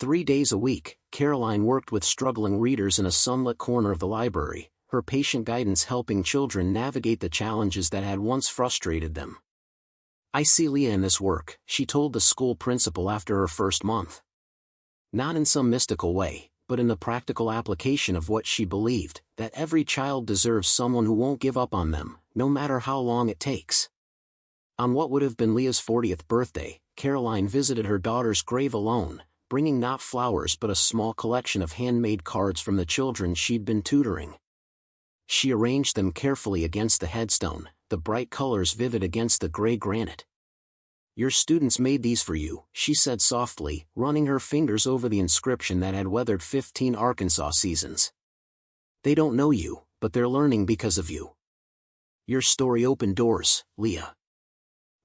3 days a week, Caroline worked with struggling readers in a sunlit corner of the library, her patient guidance helping children navigate the challenges that had once frustrated them. "I see Leah in this work," she told the school principal after her first month. Not in some mystical way, but in the practical application of what she believed, that every child deserves someone who won't give up on them, no matter how long it takes. On what would have been Leah's 40th birthday, Caroline visited her daughter's grave alone, bringing not flowers but a small collection of handmade cards from the children she'd been tutoring. She arranged them carefully against the headstone, the bright colors vivid against the gray granite. "Your students made these for you," she said softly, running her fingers over the inscription that had weathered 15 Arkansas seasons. "They don't know you, but they're learning because of you. Your story opened doors, Leah.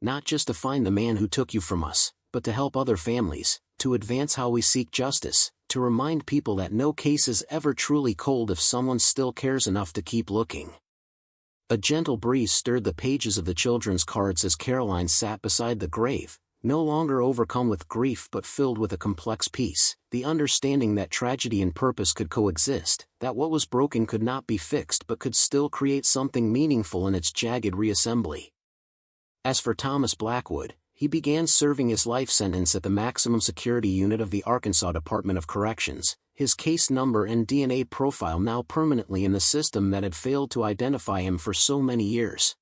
Not just to find the man who took you from us, but to help other families, to advance how we seek justice, to remind people that no case is ever truly cold if someone still cares enough to keep looking." A gentle breeze stirred the pages of the children's cards as Caroline sat beside the grave, No longer overcome with grief but filled with a complex peace, the understanding that tragedy and purpose could coexist, that what was broken could not be fixed but could still create something meaningful in its jagged reassembly. As for Thomas Blackwood, he began serving his life sentence at the maximum security unit of the Arkansas Department of Corrections, his case number and DNA profile now permanently in the system that had failed to identify him for so many years.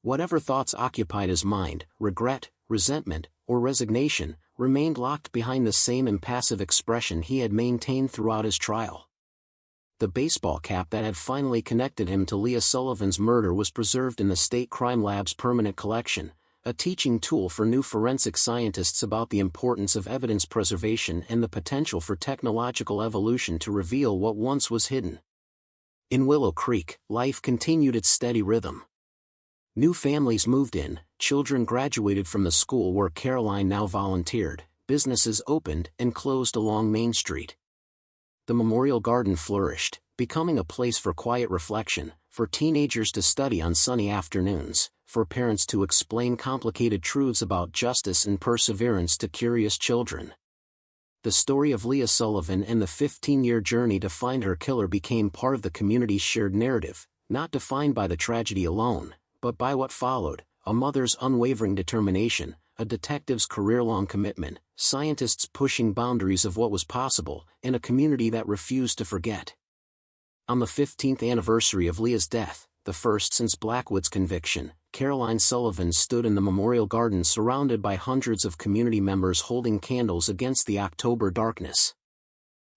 Whatever thoughts occupied his mind, regret, resentment, or resignation, remained locked behind the same impassive expression he had maintained throughout his trial. The baseball cap that had finally connected him to Leah Sullivan's murder was preserved in the State Crime Lab's permanent collection, a teaching tool for new forensic scientists about the importance of evidence preservation and the potential for technological evolution to reveal what once was hidden. In Willow Creek, life continued its steady rhythm. New families moved in, children graduated from the school where Caroline now volunteered, businesses opened and closed along Main Street. The Memorial Garden flourished, becoming a place for quiet reflection, for teenagers to study on sunny afternoons, for parents to explain complicated truths about justice and perseverance to curious children. The story of Leah Sullivan and the 15-year journey to find her killer became part of the community's shared narrative, not defined by the tragedy alone, but by what followed: a mother's unwavering determination, a detective's career-long commitment, scientists pushing boundaries of what was possible, and a community that refused to forget. On the 15th anniversary of Leah's death, the first since Blackwood's conviction, Caroline Sullivan stood in the Memorial Garden surrounded by hundreds of community members holding candles against the October darkness.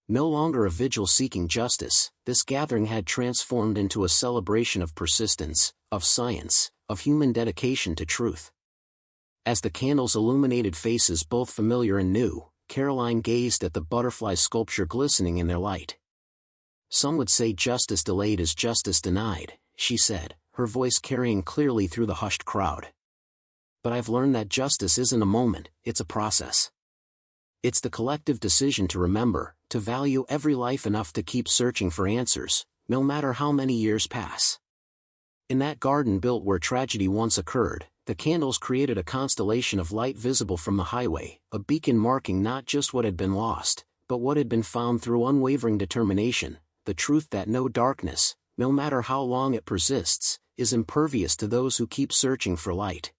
No longer a vigil seeking justice, this gathering had transformed into a celebration of persistence, of science, of human dedication to truth. As the candles illuminated faces both familiar and new, Caroline gazed at the butterfly sculpture glistening in their light. "Some would say justice delayed is justice denied," she said, her voice carrying clearly through the hushed crowd. "But I've learned that justice isn't a moment, it's a process. It's the collective decision to remember, to value every life enough to keep searching for answers, no matter how many years pass." In that garden built where tragedy once occurred, the candles created a constellation of light visible from the highway, a beacon marking not just what had been lost, but what had been found through unwavering determination, the truth that no darkness, no matter how long it persists, is impervious to those who keep searching for light.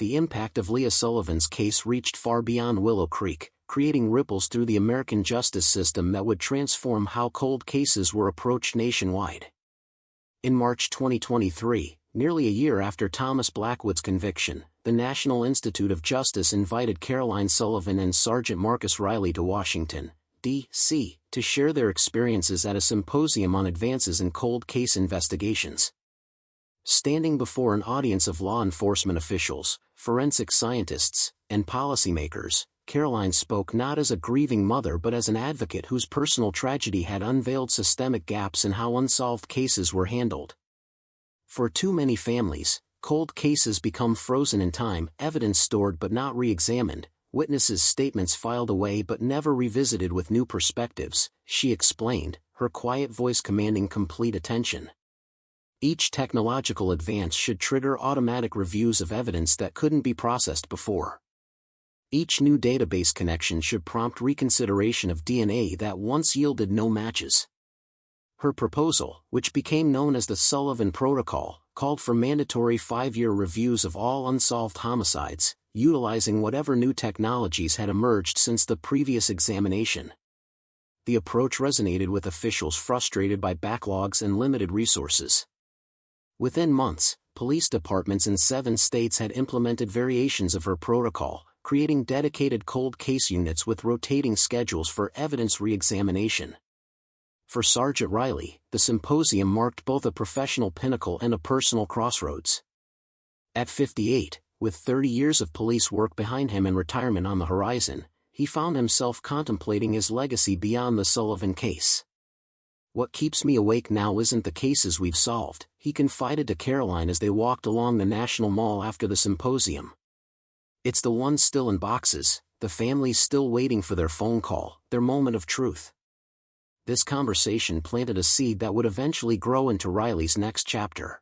The impact of Leah Sullivan's case reached far beyond Willow Creek, creating ripples through the American justice system that would transform how cold cases were approached nationwide. In March 2023, nearly a year after Thomas Blackwood's conviction, the National Institute of Justice invited Caroline Sullivan and Sergeant Marcus Riley to Washington, D.C., to share their experiences at a symposium on advances in cold case investigations. Standing before an audience of law enforcement officials, forensic scientists, and policymakers, Caroline spoke not as a grieving mother but as an advocate whose personal tragedy had unveiled systemic gaps in how unsolved cases were handled. For too many families, cold cases become frozen in time, evidence stored but not re-examined, witnesses' statements filed away but never revisited with new perspectives, she explained, her quiet voice commanding complete attention. Each technological advance should trigger automatic reviews of evidence that couldn't be processed before. Each new database connection should prompt reconsideration of DNA that once yielded no matches. Her proposal, which became known as the Sullivan Protocol, called for mandatory 5-year reviews of all unsolved homicides, utilizing whatever new technologies had emerged since the previous examination. The approach resonated with officials frustrated by backlogs and limited resources. Within months, police departments in 7 states had implemented variations of her protocol, creating dedicated cold case units with rotating schedules for evidence re-examination. For Sergeant Riley, the symposium marked both a professional pinnacle and a personal crossroads. At 58, with 30 years of police work behind him and retirement on the horizon, he found himself contemplating his legacy beyond the Sullivan case. "What keeps me awake now isn't the cases we've solved," he confided to Caroline as they walked along the National Mall after the symposium. "It's the ones still in boxes, the families still waiting for their phone call, their moment of truth." This conversation planted a seed that would eventually grow into Riley's next chapter.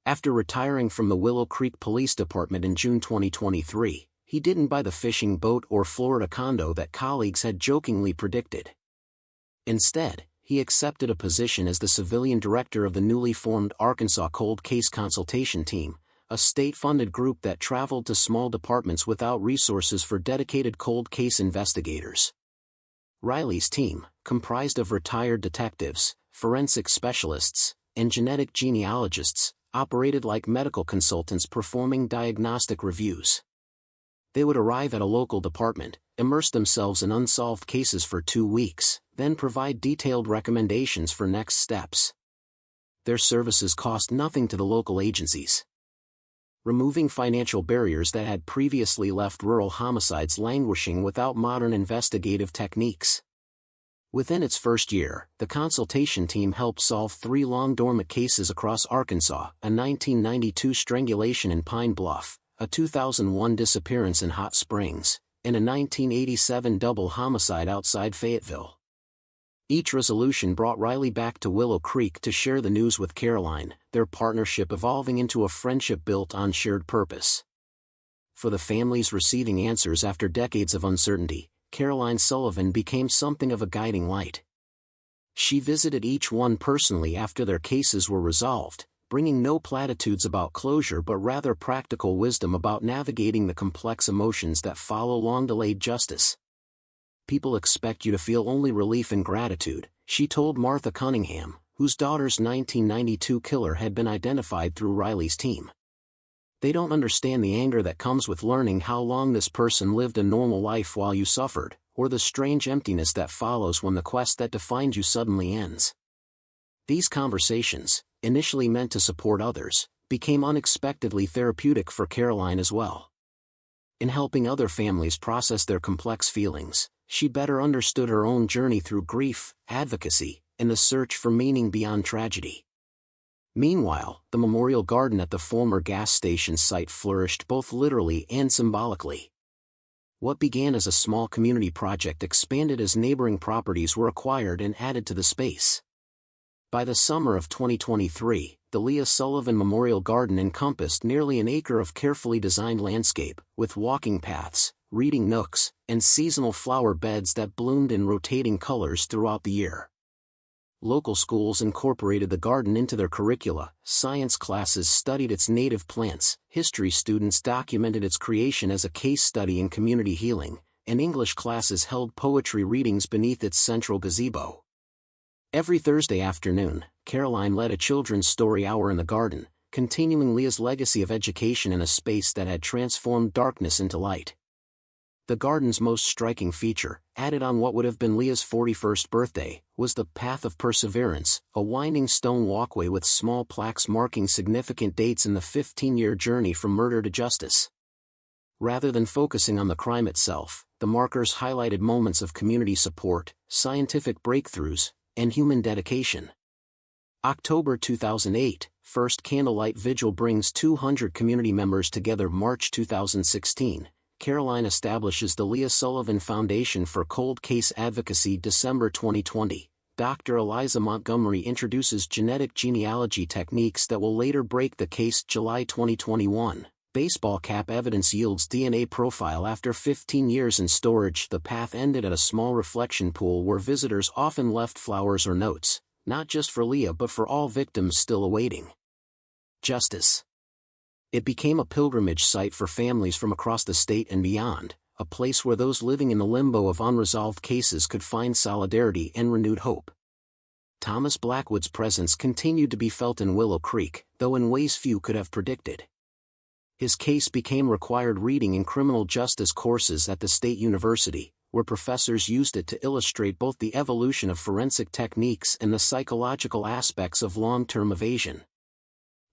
After retiring from the Willow Creek Police Department in June 2023, he didn't buy the fishing boat or Florida condo that colleagues had jokingly predicted. Instead, he accepted a position as the civilian director of the newly formed Arkansas Cold Case Consultation Team, a state-funded group that traveled to small departments without resources for dedicated cold case investigators. Riley's team, comprised of retired detectives, forensic specialists, and genetic genealogists, operated like medical consultants performing diagnostic reviews. They would arrive at a local department, immerse themselves in unsolved cases for 2 weeks, then provide detailed recommendations for next steps. Their services cost nothing to the local agencies, removing financial barriers that had previously left rural homicides languishing without modern investigative techniques. Within its first year, the consultation team helped solve 3 long-dormant cases across Arkansas: a 1992 strangulation in Pine Bluff, a 2001 disappearance in Hot Springs, and a 1987 double homicide outside Fayetteville. Each resolution brought Riley back to Willow Creek to share the news with Caroline, their partnership evolving into a friendship built on shared purpose. For the families receiving answers after decades of uncertainty, Caroline Sullivan became something of a guiding light. She visited each one personally after their cases were resolved, bringing no platitudes about closure but rather practical wisdom about navigating the complex emotions that follow long-delayed justice. "People expect you to feel only relief and gratitude," she told Martha Cunningham, whose daughter's 1992 killer had been identified through Riley's team. "They don't understand the anger that comes with learning how long this person lived a normal life while you suffered, or the strange emptiness that follows when the quest that defined you suddenly ends." These conversations, initially meant to support others, became unexpectedly therapeutic for Caroline as well. In helping other families process their complex feelings, she better understood her own journey through grief, advocacy, and the search for meaning beyond tragedy. Meanwhile, the memorial garden at the former gas station site flourished both literally and symbolically. What began as a small community project expanded as neighboring properties were acquired and added to the space. By the summer of 2023, the Leah Sullivan Memorial Garden encompassed nearly an acre of carefully designed landscape, with walking paths, reading nooks, and seasonal flower beds that bloomed in rotating colors throughout the year. Local schools incorporated the garden into their curricula, science classes studied its native plants, history students documented its creation as a case study in community healing, and English classes held poetry readings beneath its central gazebo. Every Thursday afternoon, Caroline led a children's story hour in the garden, continuing Leah's legacy of education in a space that had transformed darkness into light. The garden's most striking feature, added on what would have been Leah's 41st birthday, was the Path of Perseverance, a winding stone walkway with small plaques marking significant dates in the 15-year journey from murder to justice. Rather than focusing on the crime itself, the markers highlighted moments of community support, scientific breakthroughs, and human dedication. October 2008, First Candlelight Vigil brings 200 community members together. March 2016, Caroline establishes the Leah Sullivan Foundation for Cold Case Advocacy. December 2020, Dr. Eliza Montgomery introduces genetic genealogy techniques that will later break the case. July 2021, baseball cap evidence yields DNA profile after 15 years in storage. The path ended at a small reflection pool where visitors often left flowers or notes, not just for Leah but for all victims still awaiting justice. It became a pilgrimage site for families from across the state and beyond, a place where those living in the limbo of unresolved cases could find solidarity and renewed hope. Thomas Blackwood's presence continued to be felt in Willow Creek, though in ways few could have predicted. His case became required reading in criminal justice courses at the State University, where professors used it to illustrate both the evolution of forensic techniques and the psychological aspects of long-term evasion.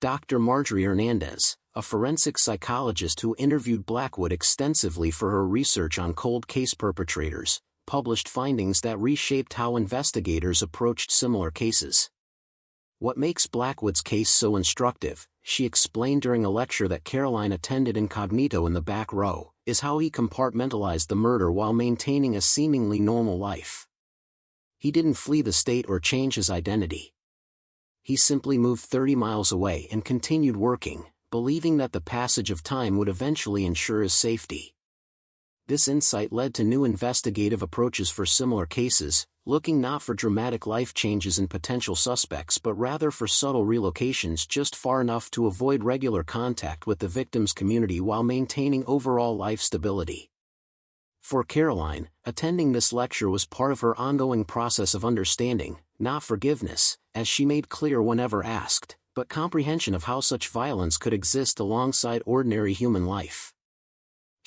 Dr. Marjorie Hernandez, a forensic psychologist who interviewed Blackwood extensively for her research on cold case perpetrators, published findings that reshaped how investigators approached similar cases. What makes Blackwood's case so instructive, she explained during a lecture that Caroline attended incognito in the back row, is how he compartmentalized the murder while maintaining a seemingly normal life. He didn't flee the state or change his identity. He simply moved 30 miles away and continued working, believing that the passage of time would eventually ensure his safety. This insight led to new investigative approaches for similar cases, looking not for dramatic life changes in potential suspects but rather for subtle relocations just far enough to avoid regular contact with the victim's community while maintaining overall life stability. For Caroline, attending this lecture was part of her ongoing process of understanding, not forgiveness, as she made clear whenever asked, but comprehension of how such violence could exist alongside ordinary human life.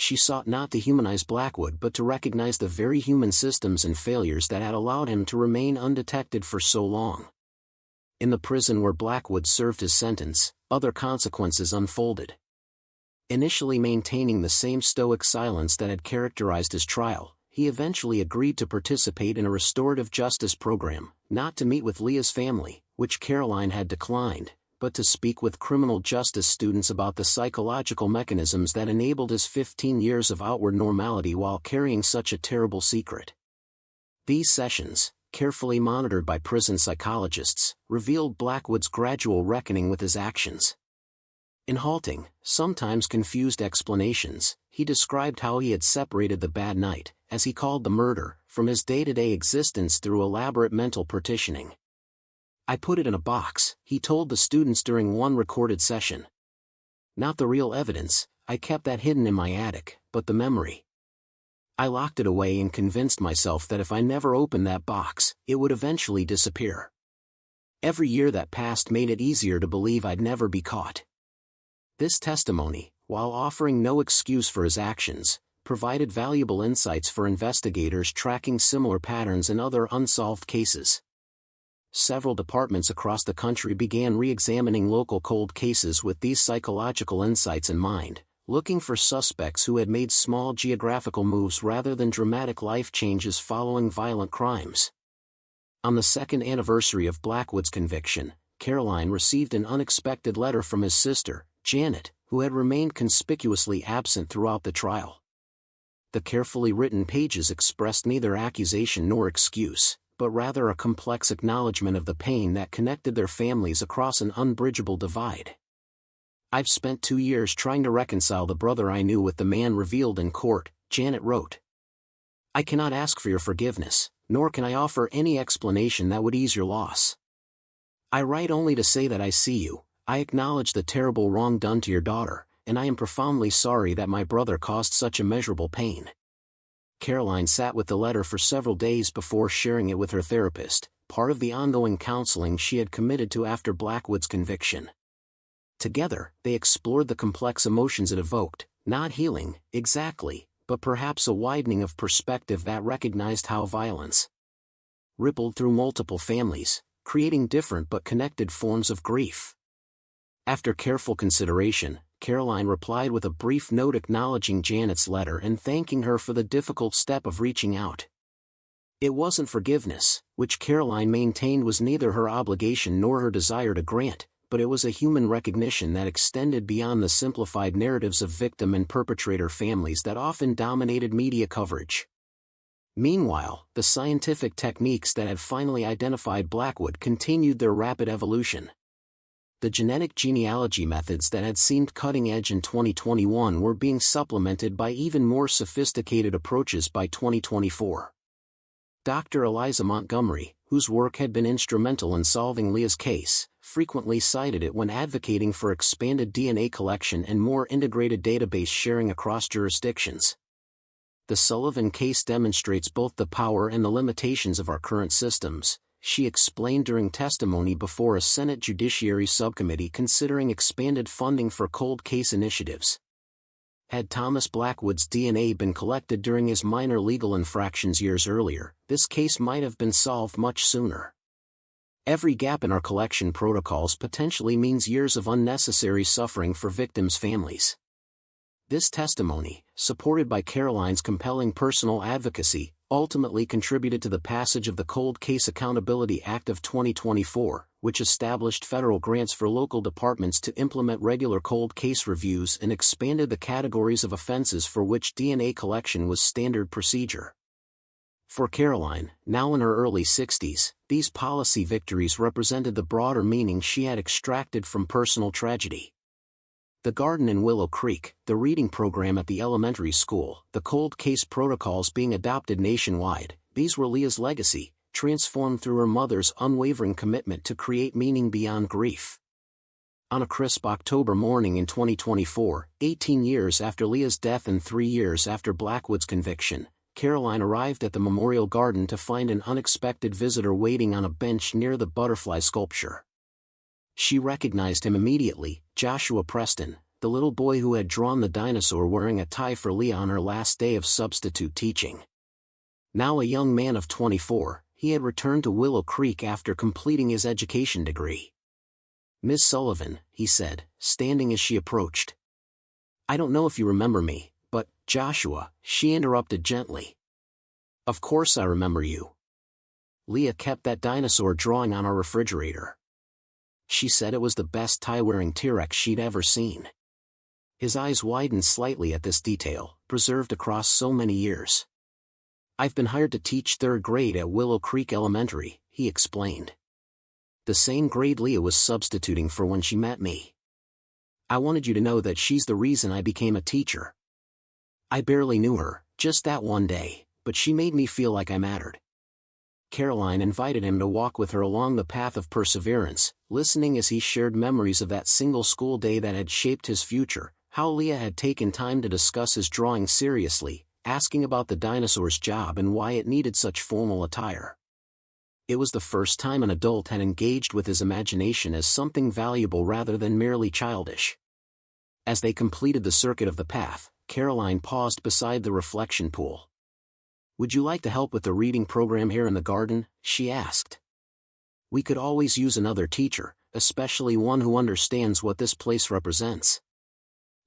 She sought not to humanize Blackwood but to recognize the very human systems and failures that had allowed him to remain undetected for so long. In the prison where Blackwood served his sentence, other consequences unfolded. Initially maintaining the same stoic silence that had characterized his trial, he eventually agreed to participate in a restorative justice program, not to meet with Leah's family, which Caroline had declined, but to speak with criminal justice students about the psychological mechanisms that enabled his 15 years of outward normality while carrying such a terrible secret. These sessions, carefully monitored by prison psychologists, revealed Blackwood's gradual reckoning with his actions. In halting, sometimes confused explanations, he described how he had separated the bad night, as he called the murder, from his day-to-day existence through elaborate mental partitioning. "I put it in a box," he told the students during one recorded session. "Not the real evidence, I kept that hidden in my attic, but the memory. I locked it away and convinced myself that if I never opened that box, it would eventually disappear. Every year that passed made it easier to believe I'd never be caught." This testimony, while offering no excuse for his actions, provided valuable insights for investigators tracking similar patterns in other unsolved cases. Several departments across the country began re-examining local cold cases with these psychological insights in mind, looking for suspects who had made small geographical moves rather than dramatic life changes following violent crimes. On the second anniversary of Blackwood's conviction, Caroline received an unexpected letter from his sister, Janet, who had remained conspicuously absent throughout the trial. The carefully written pages expressed neither accusation nor excuse, but rather a complex acknowledgement of the pain that connected their families across an unbridgeable divide. "I've spent 2 years trying to reconcile the brother I knew with the man revealed in court," Janet wrote. "I cannot ask for your forgiveness, nor can I offer any explanation that would ease your loss. I write only to say that I see you. I acknowledge the terrible wrong done to your daughter, and I am profoundly sorry that my brother caused such immeasurable pain." Caroline sat with the letter for several days before sharing it with her therapist, part of the ongoing counseling she had committed to after Blackwood's conviction. Together, they explored the complex emotions it evoked, not healing, exactly, but perhaps a widening of perspective that recognized how violence rippled through multiple families, creating different but connected forms of grief. After careful consideration, Caroline replied with a brief note acknowledging Janet's letter and thanking her for the difficult step of reaching out. It wasn't forgiveness, which Caroline maintained was neither her obligation nor her desire to grant, but it was a human recognition that extended beyond the simplified narratives of victim and perpetrator families that often dominated media coverage. Meanwhile, the scientific techniques that had finally identified Blackwood continued their rapid evolution. The genetic genealogy methods that had seemed cutting-edge in 2021 were being supplemented by even more sophisticated approaches by 2024. Dr. Eliza Montgomery, whose work had been instrumental in solving Leah's case, frequently cited it when advocating for expanded DNA collection and more integrated database sharing across jurisdictions. "The Sullivan case demonstrates both the power and the limitations of our current systems," she explained during testimony before a Senate Judiciary Subcommittee considering expanded funding for cold case initiatives. Had Thomas Blackwood's DNA been collected during his minor legal infractions years earlier, this case might have been solved much sooner. Every gap in our collection protocols potentially means years of unnecessary suffering for victims' families. This testimony, supported by Caroline's compelling personal advocacy, ultimately contributed to the passage of the Cold Case Accountability Act of 2024, which established federal grants for local departments to implement regular cold case reviews and expanded the categories of offenses for which DNA collection was standard procedure. For Caroline, now in her early 60s, these policy victories represented the broader meaning she had extracted from personal tragedy. The garden in Willow Creek, the reading program at the elementary school, the cold case protocols being adopted nationwide, these were Leah's legacy, transformed through her mother's unwavering commitment to create meaning beyond grief. On a crisp October morning in 2024, 18 years after Leah's death and 3 years after Blackwood's conviction, Caroline arrived at the memorial garden to find an unexpected visitor waiting on a bench near the butterfly sculpture. She recognized him immediately, Joshua Preston, the little boy who had drawn the dinosaur wearing a tie for Leah on her last day of substitute teaching. Now a young man of 24, he had returned to Willow Creek after completing his education degree. "Miss Sullivan," he said, standing as she approached. "I don't know if you remember me, but, Joshua," she interrupted gently. "Of course I remember you. Leah kept that dinosaur drawing on our refrigerator. She said it was the best tie-wearing T-Rex she'd ever seen." His eyes widened slightly at this detail, preserved across so many years. "I've been hired to teach 3rd grade at Willow Creek Elementary," he explained. "The same grade Leah was substituting for when she met me. I wanted you to know that she's the reason I became a teacher. I barely knew her, just that one day, but she made me feel like I mattered." Caroline invited him to walk with her along the path of perseverance, listening as he shared memories of that single school day that had shaped his future, how Leah had taken time to discuss his drawing seriously, asking about the dinosaur's job and why it needed such formal attire. It was the first time an adult had engaged with his imagination as something valuable rather than merely childish. As they completed the circuit of the path, Caroline paused beside the reflection pool. "Would you like to help with the reading program here in the garden?" she asked. "We could always use another teacher, especially one who understands what this place represents."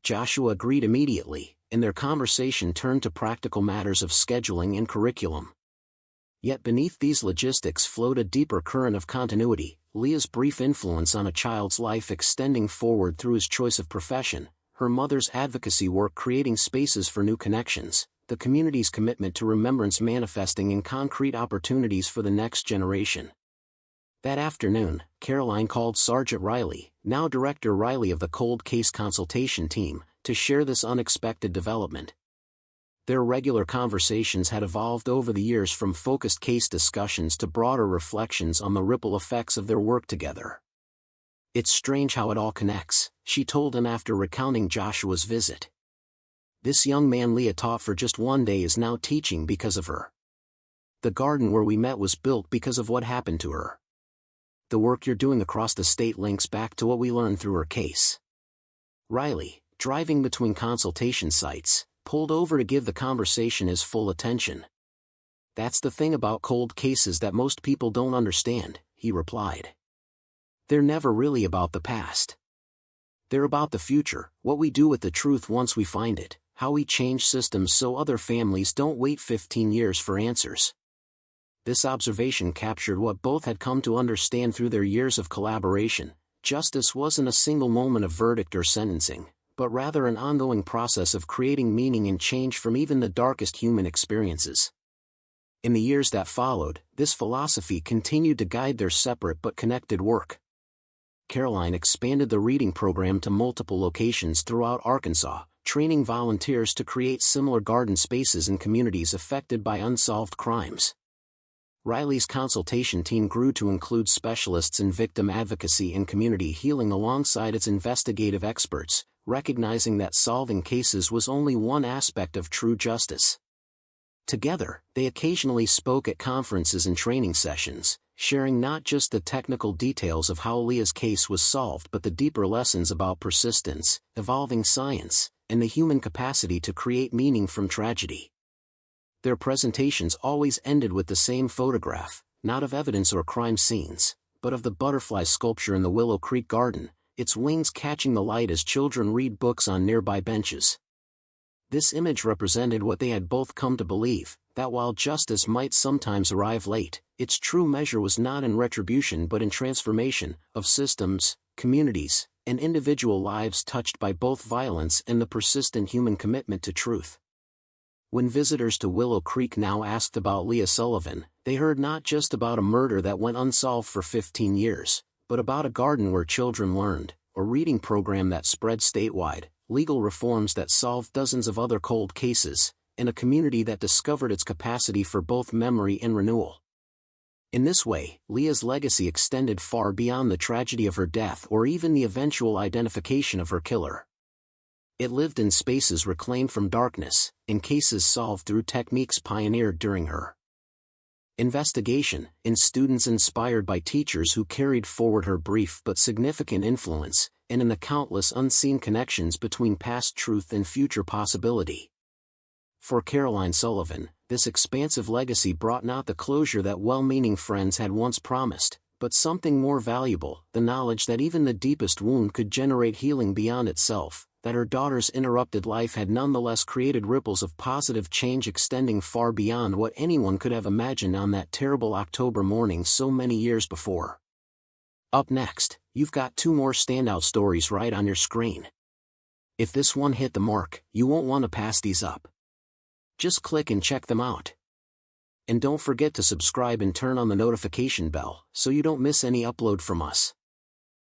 Joshua agreed immediately, and their conversation turned to practical matters of scheduling and curriculum. Yet beneath these logistics flowed a deeper current of continuity, Leah's brief influence on a child's life extending forward through his choice of profession, her mother's advocacy work creating spaces for new connections, the community's commitment to remembrance manifesting in concrete opportunities for the next generation. That afternoon, Caroline called Sergeant Riley, now Director Riley of the Cold Case Consultation Team, to share this unexpected development. Their regular conversations had evolved over the years from focused case discussions to broader reflections on the ripple effects of their work together. "It's strange how it all connects," she told him after recounting Joshua's visit. "This young man Leah taught for just one day is now teaching because of her. The garden where we met was built because of what happened to her. The work you're doing across the state links back to what we learned through her case." Riley, driving between consultation sites, pulled over to give the conversation his full attention. "That's the thing about cold cases that most people don't understand," he replied. "They're never really about the past. They're about the future, what we do with the truth once we find it, how we change systems so other families don't wait 15 years for answers." This observation captured what both had come to understand through their years of collaboration. Justice wasn't a single moment of verdict or sentencing, but rather an ongoing process of creating meaning and change from even the darkest human experiences. In the years that followed, this philosophy continued to guide their separate but connected work. Caroline expanded the reading program to multiple locations throughout Arkansas, training volunteers to create similar garden spaces in communities affected by unsolved crimes. Riley's consultation team grew to include specialists in victim advocacy and community healing alongside its investigative experts, recognizing that solving cases was only one aspect of true justice. Together, they occasionally spoke at conferences and training sessions, sharing not just the technical details of how Leah's case was solved but the deeper lessons about persistence, evolving science, and the human capacity to create meaning from tragedy. Their presentations always ended with the same photograph, not of evidence or crime scenes, but of the butterfly sculpture in the Willow Creek garden, its wings catching the light as children read books on nearby benches. This image represented what they had both come to believe, that while justice might sometimes arrive late, its true measure was not in retribution but in transformation of systems, communities, and individual lives touched by both violence and the persistent human commitment to truth. When visitors to Willow Creek now asked about Leah Sullivan, they heard not just about a murder that went unsolved for 15 years, but about a garden where children learned, a reading program that spread statewide, legal reforms that solved dozens of other cold cases, and a community that discovered its capacity for both memory and renewal. In this way, Leah's legacy extended far beyond the tragedy of her death or even the eventual identification of her killer. It lived in spaces reclaimed from darkness, in cases solved through techniques pioneered during her investigation, in students inspired by teachers who carried forward her brief but significant influence, and in the countless unseen connections between past truth and future possibility. For Caroline Sullivan, this expansive legacy brought not the closure that well-meaning friends had once promised, but something more valuable, the knowledge that even the deepest wound could generate healing beyond itself, that her daughter's interrupted life had nonetheless created ripples of positive change extending far beyond what anyone could have imagined on that terrible October morning so many years before. Up next, you've got two more standout stories right on your screen. If this one hit the mark, you won't want to pass these up. Just click and check them out. And don't forget to subscribe and turn on the notification bell so you don't miss any upload from us.